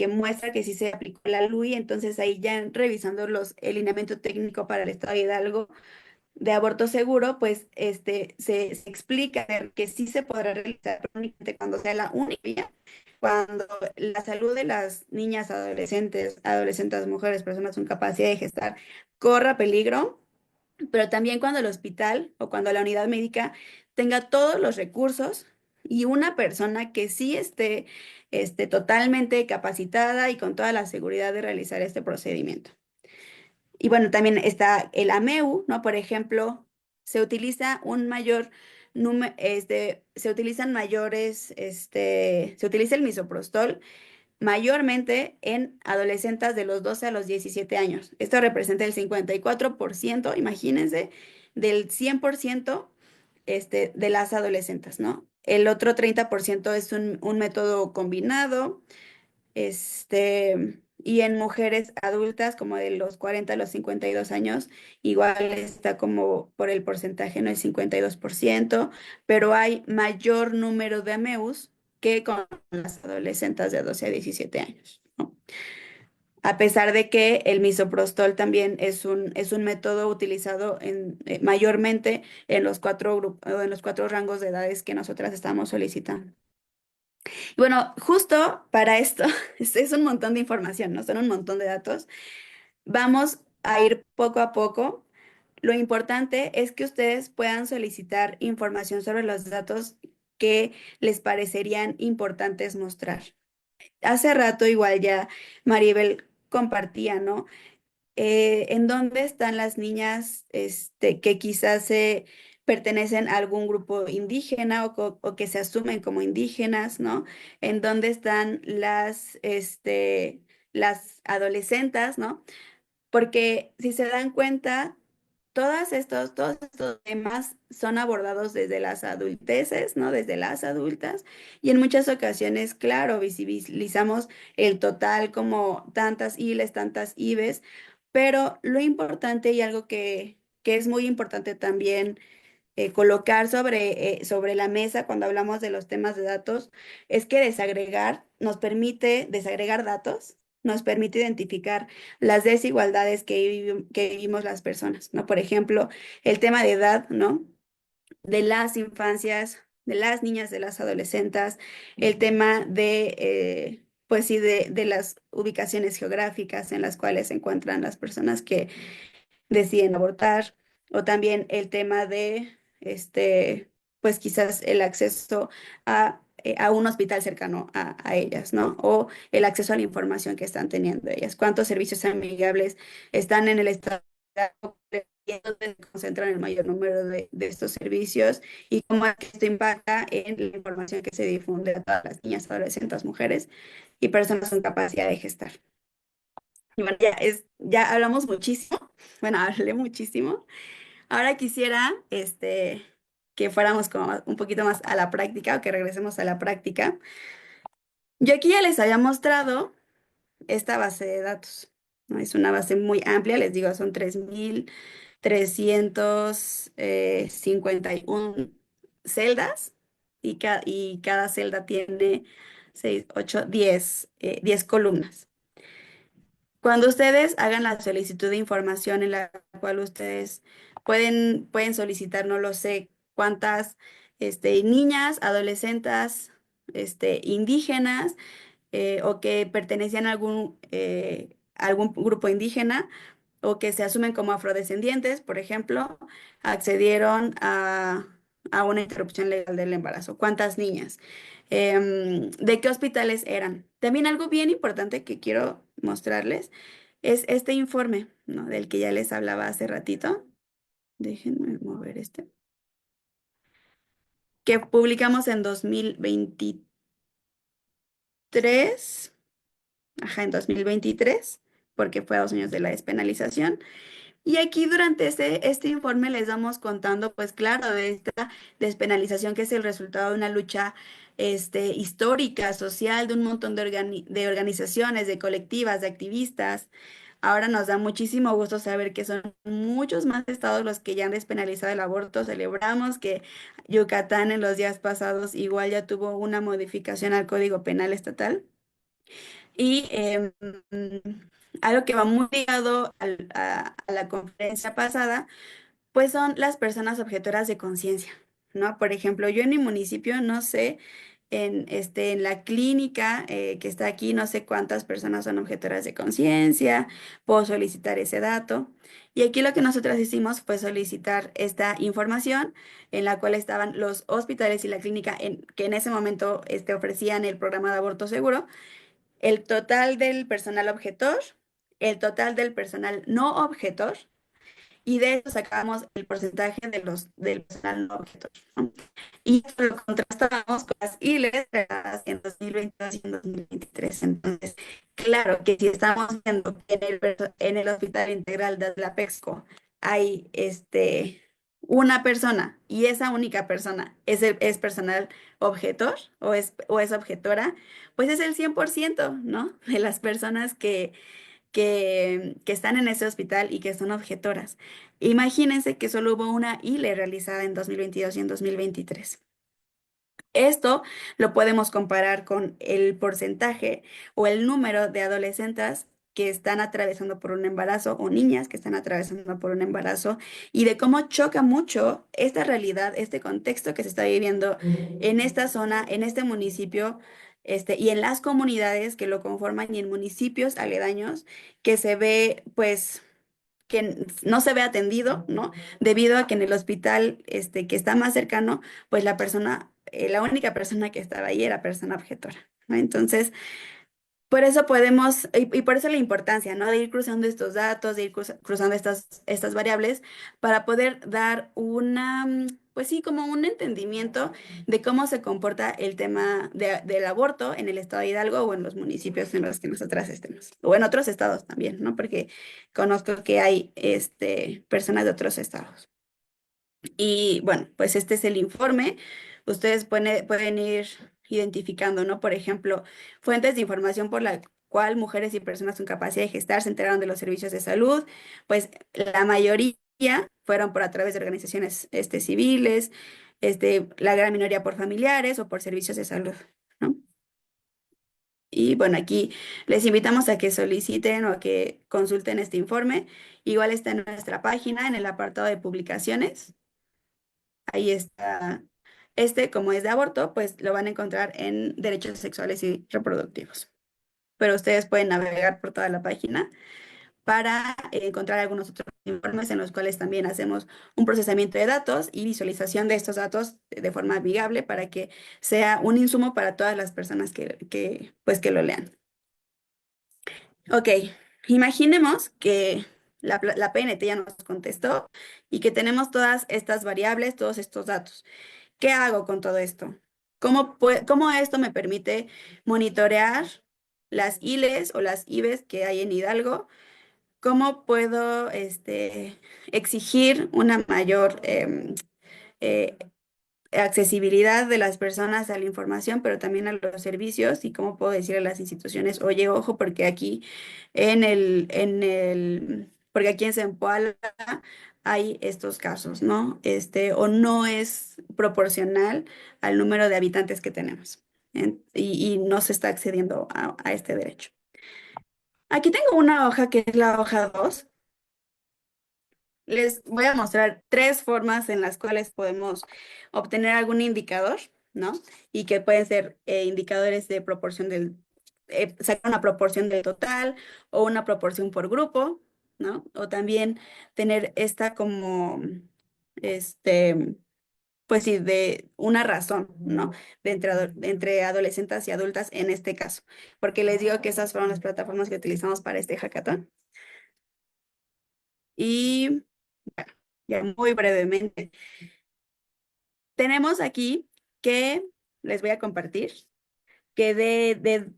muestra que sí se aplicó la LUI, entonces ahí ya revisando el lineamiento técnico para el Estado de Hidalgo de aborto seguro, pues se explica que sí se podrá realizar, pero únicamente cuando sea la única vía, cuando la salud de las niñas, adolescentes, mujeres, personas con capacidad de gestar, corra peligro, pero también cuando el hospital o cuando la unidad médica tenga todos los recursos y una persona que sí esté totalmente capacitada y con toda la seguridad de realizar este procedimiento. Y bueno, también está el AMEU, ¿no? Por ejemplo, se utiliza un mayor se utilizan se utiliza el misoprostol mayormente en adolescentes de los 12 a los 17 años. Esto representa el 54%, imagínense, del 100% de las adolescentes, ¿no? El otro 30% es un método combinado, y en mujeres adultas, como de los 40 a los 52 años, igual está como por el porcentaje, no el 52%, pero hay mayor número de AMEUs que con las adolescentes de 12 a 17 años, ¿no? A pesar de que el misoprostol también es un método utilizado mayormente en los en los cuatro rangos de edades que nosotras estamos solicitando. Y bueno, justo para esto, es un montón de información, ¿no? Son un montón de datos. Vamos a ir poco a poco. Lo importante es que ustedes puedan solicitar información sobre los datos que les parecerían importantes mostrar. Hace rato igual ya Maribel compartía, ¿no? ¿En dónde están las niñas que quizás pertenecen a algún grupo indígena o que se asumen como indígenas, ¿no? ¿En dónde están las adolescentes, ¿no? Porque si se dan cuenta, todos estos temas son abordados desde las adulteces, ¿no? Desde las adultas. Y en muchas ocasiones, claro, visibilizamos el total como tantas ILES, tantas IBES, pero lo importante y algo que es muy importante también colocar sobre la mesa cuando hablamos de los temas de datos es que desagregar datos, nos permite identificar las desigualdades que vivimos las personas, ¿no? Por ejemplo, el tema de edad, ¿no? De las infancias, de las niñas, de las adolescentes, el tema pues sí, de las ubicaciones geográficas en las cuales se encuentran las personas que deciden abortar, o también el tema de, pues quizás el acceso a un hospital cercano a ellas, ¿no? O el acceso a la información que están teniendo ellas. ¿Cuántos servicios amigables están en el estado? Y es donde se concentran el mayor número de estos servicios y cómo esto impacta en la información que se difunde a todas las niñas, adolescentes, mujeres y personas con capacidad de gestar. Y bueno, ya hablamos muchísimo, bueno, hablé muchísimo. Ahora quisiera que fuéramos como un poquito más a la práctica o que regresemos a la práctica. Yo aquí ya les había mostrado esta base de datos, ¿no? Es una base muy amplia, les digo, son 3.351 celdas y cada celda tiene 6, 8, 10 columnas. Cuando ustedes hagan la solicitud de información en la cual ustedes pueden solicitar, no lo sé, cuántas niñas, adolescentes, indígenas, o que pertenecían a algún grupo indígena o que se asumen como afrodescendientes, por ejemplo, accedieron a una interrupción legal del embarazo. ¿Cuántas niñas? ¿De qué hospitales eran? También algo bien importante que quiero mostrarles es este informe, ¿no? Del que ya les hablaba hace ratito. Déjenme mover que publicamos en 2023, en 2023, porque fue a 2 años de la despenalización. Y aquí durante este informe les vamos contando, pues claro, de esta despenalización que es el resultado de una lucha histórica, social, de un montón de organizaciones, de colectivas, de activistas. Ahora nos da muchísimo gusto saber que son muchos más estados los que ya han despenalizado el aborto. Celebramos que Yucatán en los días pasados igual ya tuvo una modificación al Código Penal estatal. Y algo que va muy ligado a la conferencia pasada, pues son las personas objetoras de conciencia, ¿no? Por ejemplo, yo en mi municipio no sé, en la clínica que está aquí, no sé cuántas personas son objetoras de conciencia, puedo solicitar ese dato. Y aquí lo que nosotros hicimos fue solicitar esta información en la cual estaban los hospitales y la clínica que en ese momento ofrecían el programa de aborto seguro, el total del personal objetor, el total del personal no objetor y de eso sacamos el porcentaje del personal no objetor, ¿no? Y esto lo contrastábamos con las ILES creadas en 2022 y en 2023. Entonces, claro que si estamos viendo que en el Hospital Integral de la PEXCO hay una persona y esa única persona es personal objetor o es objetora, pues es el 100%, ¿no? De las personas que están en ese hospital y que son objetoras. Imagínense que solo hubo una ILE realizada en 2022 y en 2023. Esto lo podemos comparar con el porcentaje o el número de adolescentes que están atravesando por un embarazo o niñas que están atravesando por un embarazo y de cómo choca mucho esta realidad, este contexto que se está viviendo en esta zona, en este municipio, y en las comunidades que lo conforman y en municipios aledaños que se ve, pues, que no se ve atendido, ¿no? Debido a que en el hospital, que está más cercano, pues la única persona que estaba ahí era persona objetora, ¿no? Entonces, por eso podemos, y por eso la importancia, ¿no? De ir cruzando estos datos, de ir cruzando estas variables para poder dar pues sí, como un entendimiento de cómo se comporta el tema del aborto en el estado de Hidalgo o en los municipios en los que nosotras estemos, o en otros estados también, ¿no? Porque conozco que hay, personas de otros estados. Y bueno, pues este es el informe. Ustedes pueden ir identificando, ¿no? Por ejemplo, fuentes de información por la cual mujeres y personas con capacidad de gestar se enteraron de los servicios de salud. Pues la mayoría fueron por a través de organizaciones civiles, la gran minoría por familiares o por servicios de salud, ¿no? Y bueno, aquí les invitamos a que soliciten o a que consulten este informe. Igual está en nuestra página, en el apartado de publicaciones. Ahí está. Como es de aborto, pues lo van a encontrar en derechos sexuales y reproductivos. Pero ustedes pueden navegar por toda la página para encontrar algunos otros informes en los cuales también hacemos un procesamiento de datos y visualización de estos datos de forma amigable para que sea un insumo para todas las personas pues, que lo lean. Ok, imaginemos que la PNT ya nos contestó y que tenemos todas estas variables, todos estos datos. ¿Qué hago con todo esto? ¿Cómo esto me permite monitorear las ILES o las IBES que hay en Hidalgo? ¿Cómo puedo exigir una mayor eh, accesibilidad de las personas a la información, pero también a los servicios? ¿Y cómo puedo decir a las instituciones, oye, ojo, porque aquí porque aquí en Zempoala hay estos casos, ¿no? O no es proporcional al número de habitantes que tenemos, y no se está accediendo a este derecho. Aquí tengo una hoja que es la hoja 2. Les voy a mostrar 3 formas en las cuales podemos obtener algún indicador, ¿no? Y que pueden ser indicadores de proporción sacar una proporción del total o una proporción por grupo, ¿no? O también tener esta como, pues sí, de una razón, ¿no? Entre adolescentes y adultas en este caso. Porque les digo que esas fueron las plataformas que utilizamos para este hackathon. Y ya muy brevemente. Tenemos aquí que les voy a compartir que de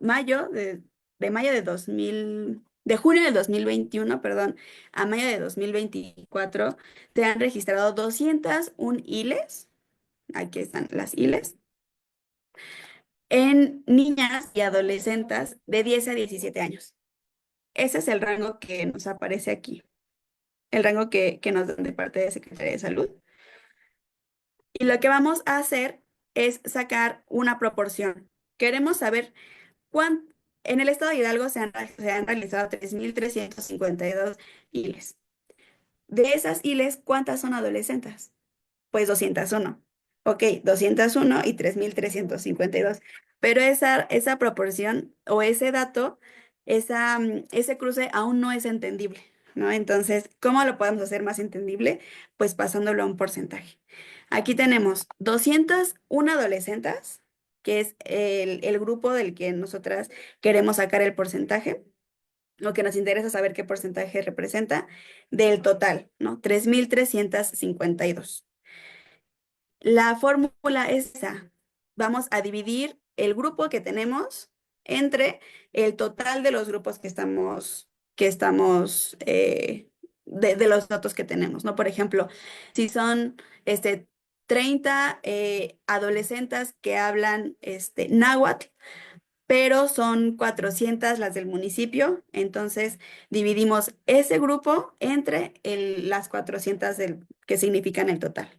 junio del 2021, perdón, a mayo de 2024, se han registrado 201 ILES, aquí están las ILES, en niñas y adolescentes de 10 a 17 años. Ese es el rango que nos aparece aquí, el rango que nos dan de parte de Secretaría de Salud. Y lo que vamos a hacer es sacar una proporción. Queremos saber en el estado de Hidalgo se han realizado 3.352 ILES. De esas ILES, ¿cuántas son adolescentes? Pues 201. Ok, 201 y 3.352. Pero esa proporción o ese dato, ese cruce aún no es entendible, ¿no? Entonces, ¿cómo lo podemos hacer más entendible? Pues pasándolo a un porcentaje. Aquí tenemos 201 adolescentes, que es el grupo del que nosotras queremos sacar el porcentaje. lo que nos interesa saber qué porcentaje representa del total, ¿no? 3.352. La fórmula es esa. Vamos a dividir el grupo que tenemos entre el total de los grupos de los datos que tenemos, ¿no? Por ejemplo, si son 30 adolescentes que hablan náhuatl, pero son 400 las del municipio, entonces dividimos ese grupo entre las 400 que significan el total.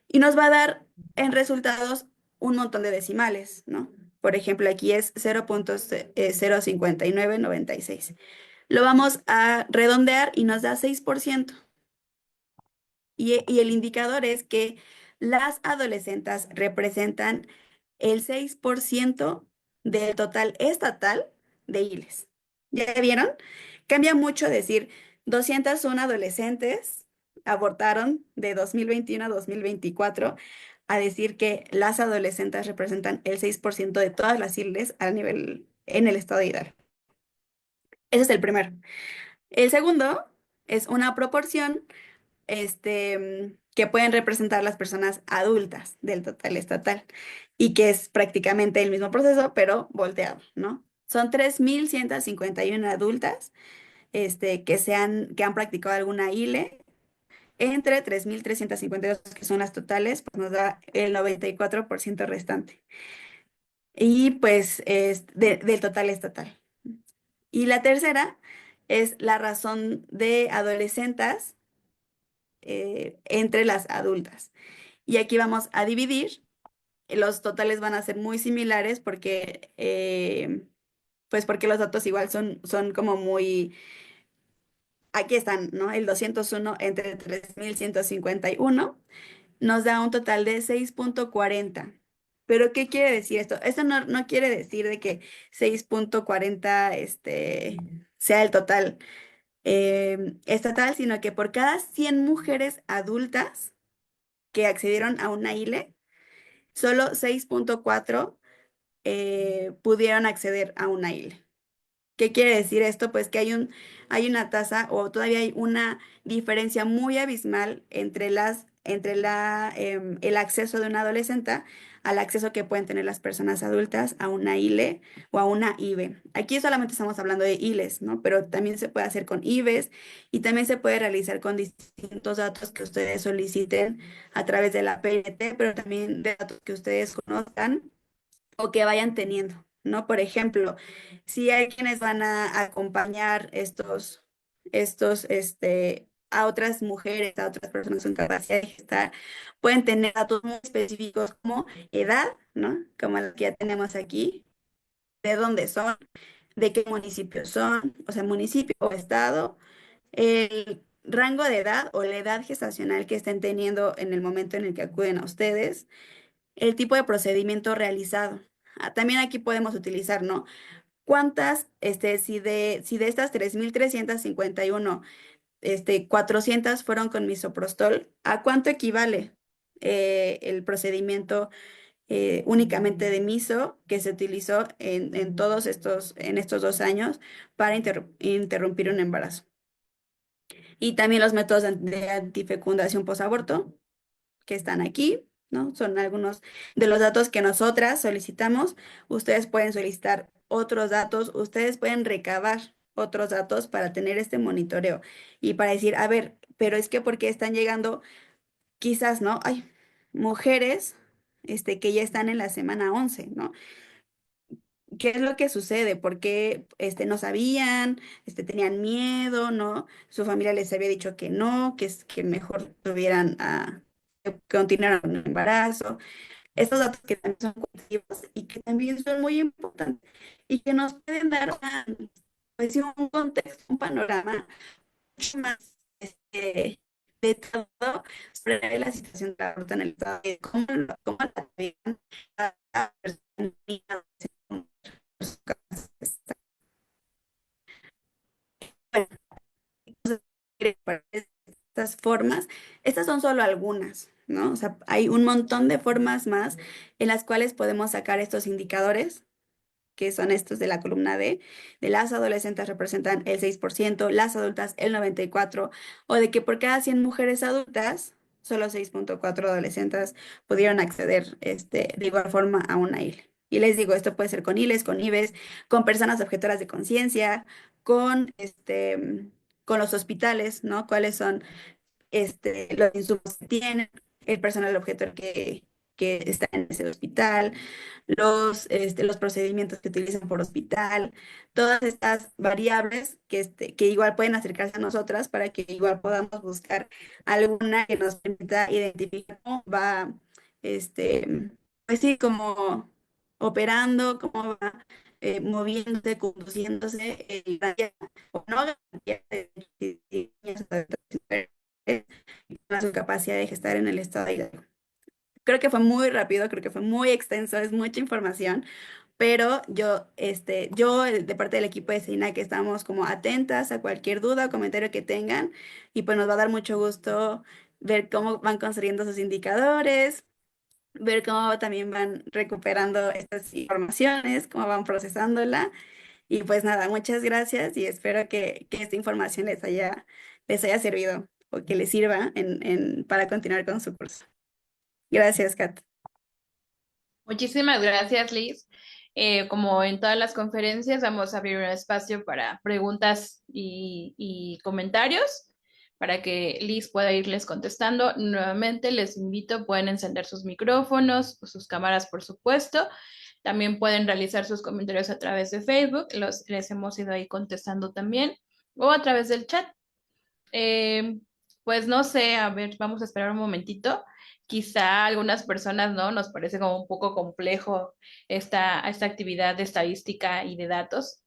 Y nos va a dar en resultados un montón de decimales, ¿no? Por ejemplo, aquí es 0.05996. Lo vamos a redondear y nos da 6%. Y el indicador es que las adolescentes representan el 6% del total estatal de ILES. ¿Ya vieron? Cambia mucho decir 201 adolescentes abortaron de 2021 a 2024 a decir que las adolescentes representan el 6% de todas las ILES en el estado de Hidalgo. Ese es el primero. El segundo es una proporción que pueden representar las personas adultas del total estatal y que es prácticamente el mismo proceso, pero volteado, ¿no? Son 3.151 adultas que han practicado alguna ILE. Entre 3.352 que son las totales, pues nos da el 94% restante. Y pues es del total estatal. Y la tercera es la razón de adolescentes entre las adultas. Y aquí vamos a dividir. Los totales van a ser muy similares porque los datos igual son como muy. Aquí están, ¿no? El 201 entre 3.151 nos da un total de 6.40. ¿Pero qué quiere decir esto? Esto no quiere decir de que 6.40 sea el total estatal, sino que por cada 100 mujeres adultas que accedieron a una ILE, solo 6.4 pudieron acceder a una ILE. ¿Qué quiere decir esto? Pues que hay una tasa o todavía hay una diferencia muy abismal entre el acceso de una adolescente al acceso que pueden tener las personas adultas a una ILE o a una IBE. Aquí solamente estamos hablando de ILES, ¿no? Pero también se puede hacer con IBES y también se puede realizar con distintos datos que ustedes soliciten a través de la PNT, pero también de datos que ustedes conozcan o que vayan teniendo, ¿no? Por ejemplo, si hay quienes van a acompañar a otras mujeres, a otras personas con capacidad de gestar, pueden tener datos muy específicos como edad, ¿no? Como la que ya tenemos aquí, de dónde son, de qué municipios son, o sea, municipio o estado, el rango de edad o la edad gestacional que estén teniendo en el momento en el que acuden a ustedes, el tipo de procedimiento realizado. También aquí podemos utilizar, ¿no? ¿Cuántas, si de estas 3.351 400 fueron con misoprostol, ¿a cuánto equivale el procedimiento únicamente de miso que se utilizó en estos 2 años para interrumpir un embarazo? Y también los métodos de antifecundación posaborto que están aquí, ¿no? Son algunos de los datos que nosotras solicitamos. Ustedes pueden solicitar otros datos, ustedes pueden recabar otros datos para tener este monitoreo y para decir, a ver, pero es que porque están llegando quizás, ¿no? Hay mujeres que ya están en la semana 11, ¿no? ¿Qué es lo que sucede? ¿Por qué no sabían? ¿Tenían miedo? ¿No? Su familia les había dicho que no, que mejor tuvieran que continuaran con el embarazo. Estos datos que también son cuantitativos y que también son muy importantes y que nos pueden dar pues, sí, un contexto, un panorama mucho más detallado sobre la situación de la ruta en el estado y cómo la viven a personas estas formas, estas son solo algunas, ¿no? O sea, hay un montón de formas más en las cuales podemos sacar estos indicadores que son estos de la columna D, de las adolescentes representan el 6%, las adultas el 94%, o de que por cada 100 mujeres adultas, solo 6,4 adolescentes pudieron acceder de igual forma a una ILE. Y les digo, esto puede ser con ILES, con IBES, con personas objetoras de conciencia, con los hospitales, ¿no? ¿Cuáles son los insumos que tienen, el personal objetor que está en ese hospital, los procedimientos que utilizan por hospital, todas estas variables que igual pueden acercarse a nosotras para que igual podamos buscar alguna que nos permita identificar cómo va, pues sí, como operando, cómo va moviéndose, conduciéndose, o no garantía de su capacidad de gestar en el estado de Hidalgo. Creo que fue muy rápido, creo que fue muy extenso, es mucha información, pero yo de parte del equipo de SEINA que estamos como atentas a cualquier duda o comentario que tengan y pues nos va a dar mucho gusto ver cómo van construyendo sus indicadores, ver cómo también van recuperando estas informaciones, cómo van procesándola y pues nada, muchas gracias y espero que esta información les haya servido o que les sirva para continuar con su curso. Gracias, Kat. Muchísimas gracias, Liz. Como en todas las conferencias, vamos a abrir un espacio para preguntas y comentarios para que Liz pueda irles contestando. Nuevamente les invito, pueden encender sus micrófonos, sus cámaras, por supuesto. También pueden realizar sus comentarios a través de Facebook, les hemos ido ahí contestando también, o a través del chat. Pues no sé, a ver, vamos a esperar un momentito. Quizá a algunas personas, ¿no? Nos parece como un poco complejo esta actividad de estadística y de datos.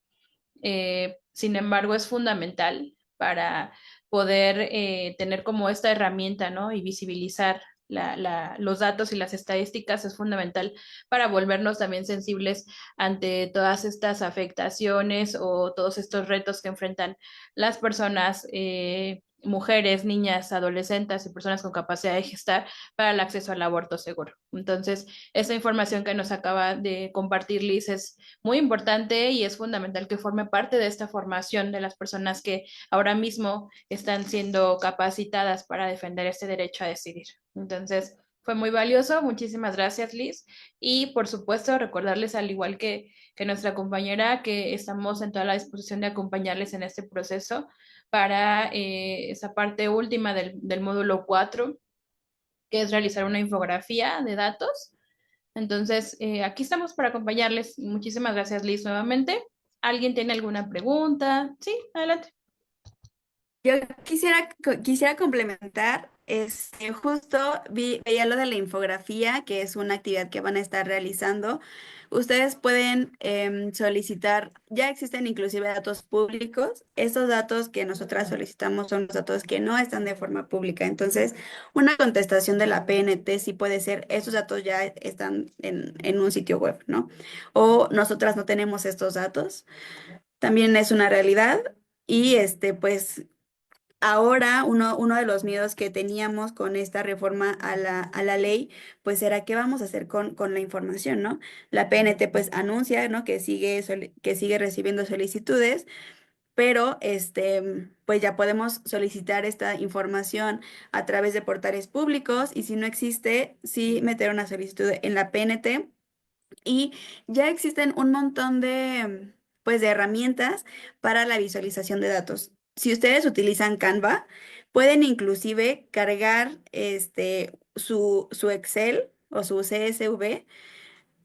Sin embargo, es fundamental para poder tener como esta herramienta, ¿no? Y visibilizar los datos y las estadísticas es fundamental para volvernos también sensibles ante todas estas afectaciones o todos estos retos que enfrentan las personas, mujeres, niñas, adolescentes y personas con capacidad de gestar para el acceso al aborto seguro. Entonces, esta información que nos acaba de compartir Liz es muy importante y es fundamental que forme parte de esta formación de las personas que ahora mismo están siendo capacitadas para defender este derecho a decidir. Entonces, fue muy valioso. Muchísimas gracias, Liz. Y por supuesto, recordarles, al igual que nuestra compañera, que estamos en toda la disposición de acompañarles en este proceso para esa parte última del módulo 4, que es realizar una infografía de datos. Entonces, aquí estamos para acompañarles. Muchísimas gracias, Liz, nuevamente. ¿Alguien tiene alguna pregunta? Sí, adelante. Yo quisiera complementar, justo veía lo de la infografía, que es una actividad que van a estar realizando. Ustedes pueden solicitar, ya existen inclusive datos públicos. Estos datos que nosotras solicitamos son los datos que no están de forma pública. Entonces, una contestación de la PNT sí puede ser, esos datos ya están en un sitio web, ¿no? O nosotras no tenemos estos datos. También es una realidad. Y pues ahora uno de los miedos que teníamos con esta reforma a la ley, pues era qué vamos a hacer con la información, ¿no? La PNT pues anuncia, ¿no? que sigue recibiendo solicitudes, pero pues ya podemos solicitar esta información a través de portales públicos y si no existe, sí meter una solicitud en la PNT. Y ya existen un montón pues, de herramientas para la visualización de datos. Si ustedes utilizan Canva, pueden inclusive cargar su Excel o su CSV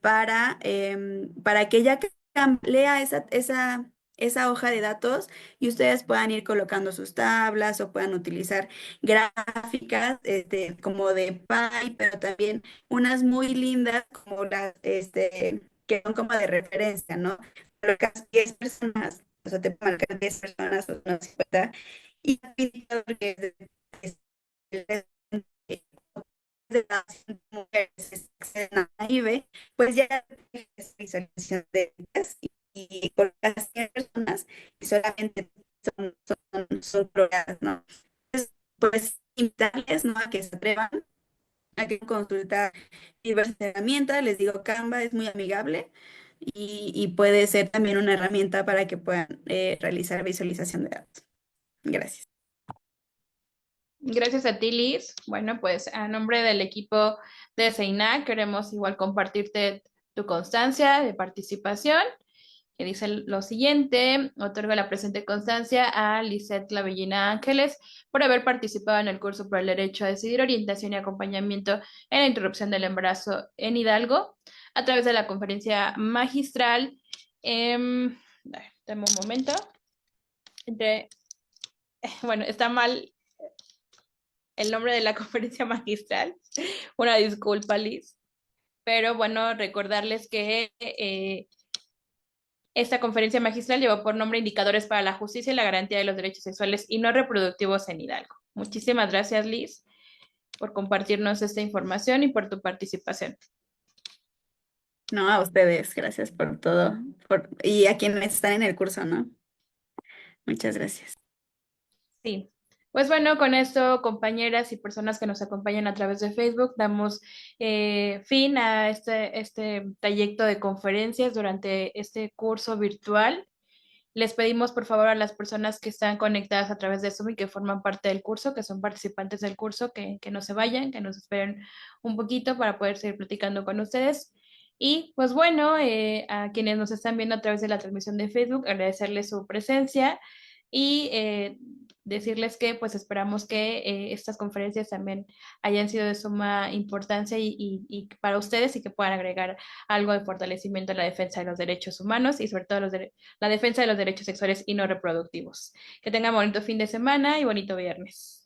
para que ella lea esa hoja de datos y ustedes puedan ir colocando sus tablas o puedan utilizar gráficas como de Pie, pero también unas muy lindas como las que son como de referencia, ¿no? Pero casi 10 personas, o sea, te pueden marcar 10 personas o unos 50 y un indicador que es de las mujeres que acceden a IVE, pues ya es visualización de ellas y con las 100 personas y solamente son probadas, ¿no? Entonces, pues invitarles, ¿no? A que se atrevan, a que consultar diversas herramientas. Les digo, Canva es muy amigable. y puede ser también una herramienta para que puedan realizar visualización de datos. Gracias. Gracias a ti, Liz. Bueno, pues a nombre del equipo de CEINAC queremos igual compartirte tu constancia de participación, que dice lo siguiente: otorga la presente constancia a Lisette Clavellina Ángeles por haber participado en el curso por el derecho a decidir, orientación y acompañamiento en la interrupción del embarazo en Hidalgo a través de la conferencia magistral. Dame un momento. Bueno, está mal el nombre de la conferencia magistral. Una disculpa, Liz. Pero bueno, recordarles que esta conferencia magistral llevó por nombre Indicadores para la Justicia y la Garantía de los Derechos Sexuales y No Reproductivos en Hidalgo. Muchísimas gracias, Liz, por compartirnos esta información y por tu participación. No, a ustedes, gracias por todo. Y a quienes están en el curso, ¿no? Muchas gracias. Sí. Pues bueno, con esto, compañeras y personas que nos acompañan a través de Facebook, damos fin a este trayecto de conferencias durante este curso virtual. Les pedimos por favor a las personas que están conectadas a través de Zoom y que forman parte del curso, que son participantes del curso, que no se vayan, que nos esperen un poquito para poder seguir platicando con ustedes. Y pues bueno, a quienes nos están viendo a través de la transmisión de Facebook, agradecerles su presencia y decirles que pues esperamos que estas conferencias también hayan sido de suma importancia y para ustedes y que puedan agregar algo de fortalecimiento en la defensa de los derechos humanos y sobre todo la defensa de los derechos sexuales y no reproductivos. Que tengan bonito fin de semana y bonito viernes.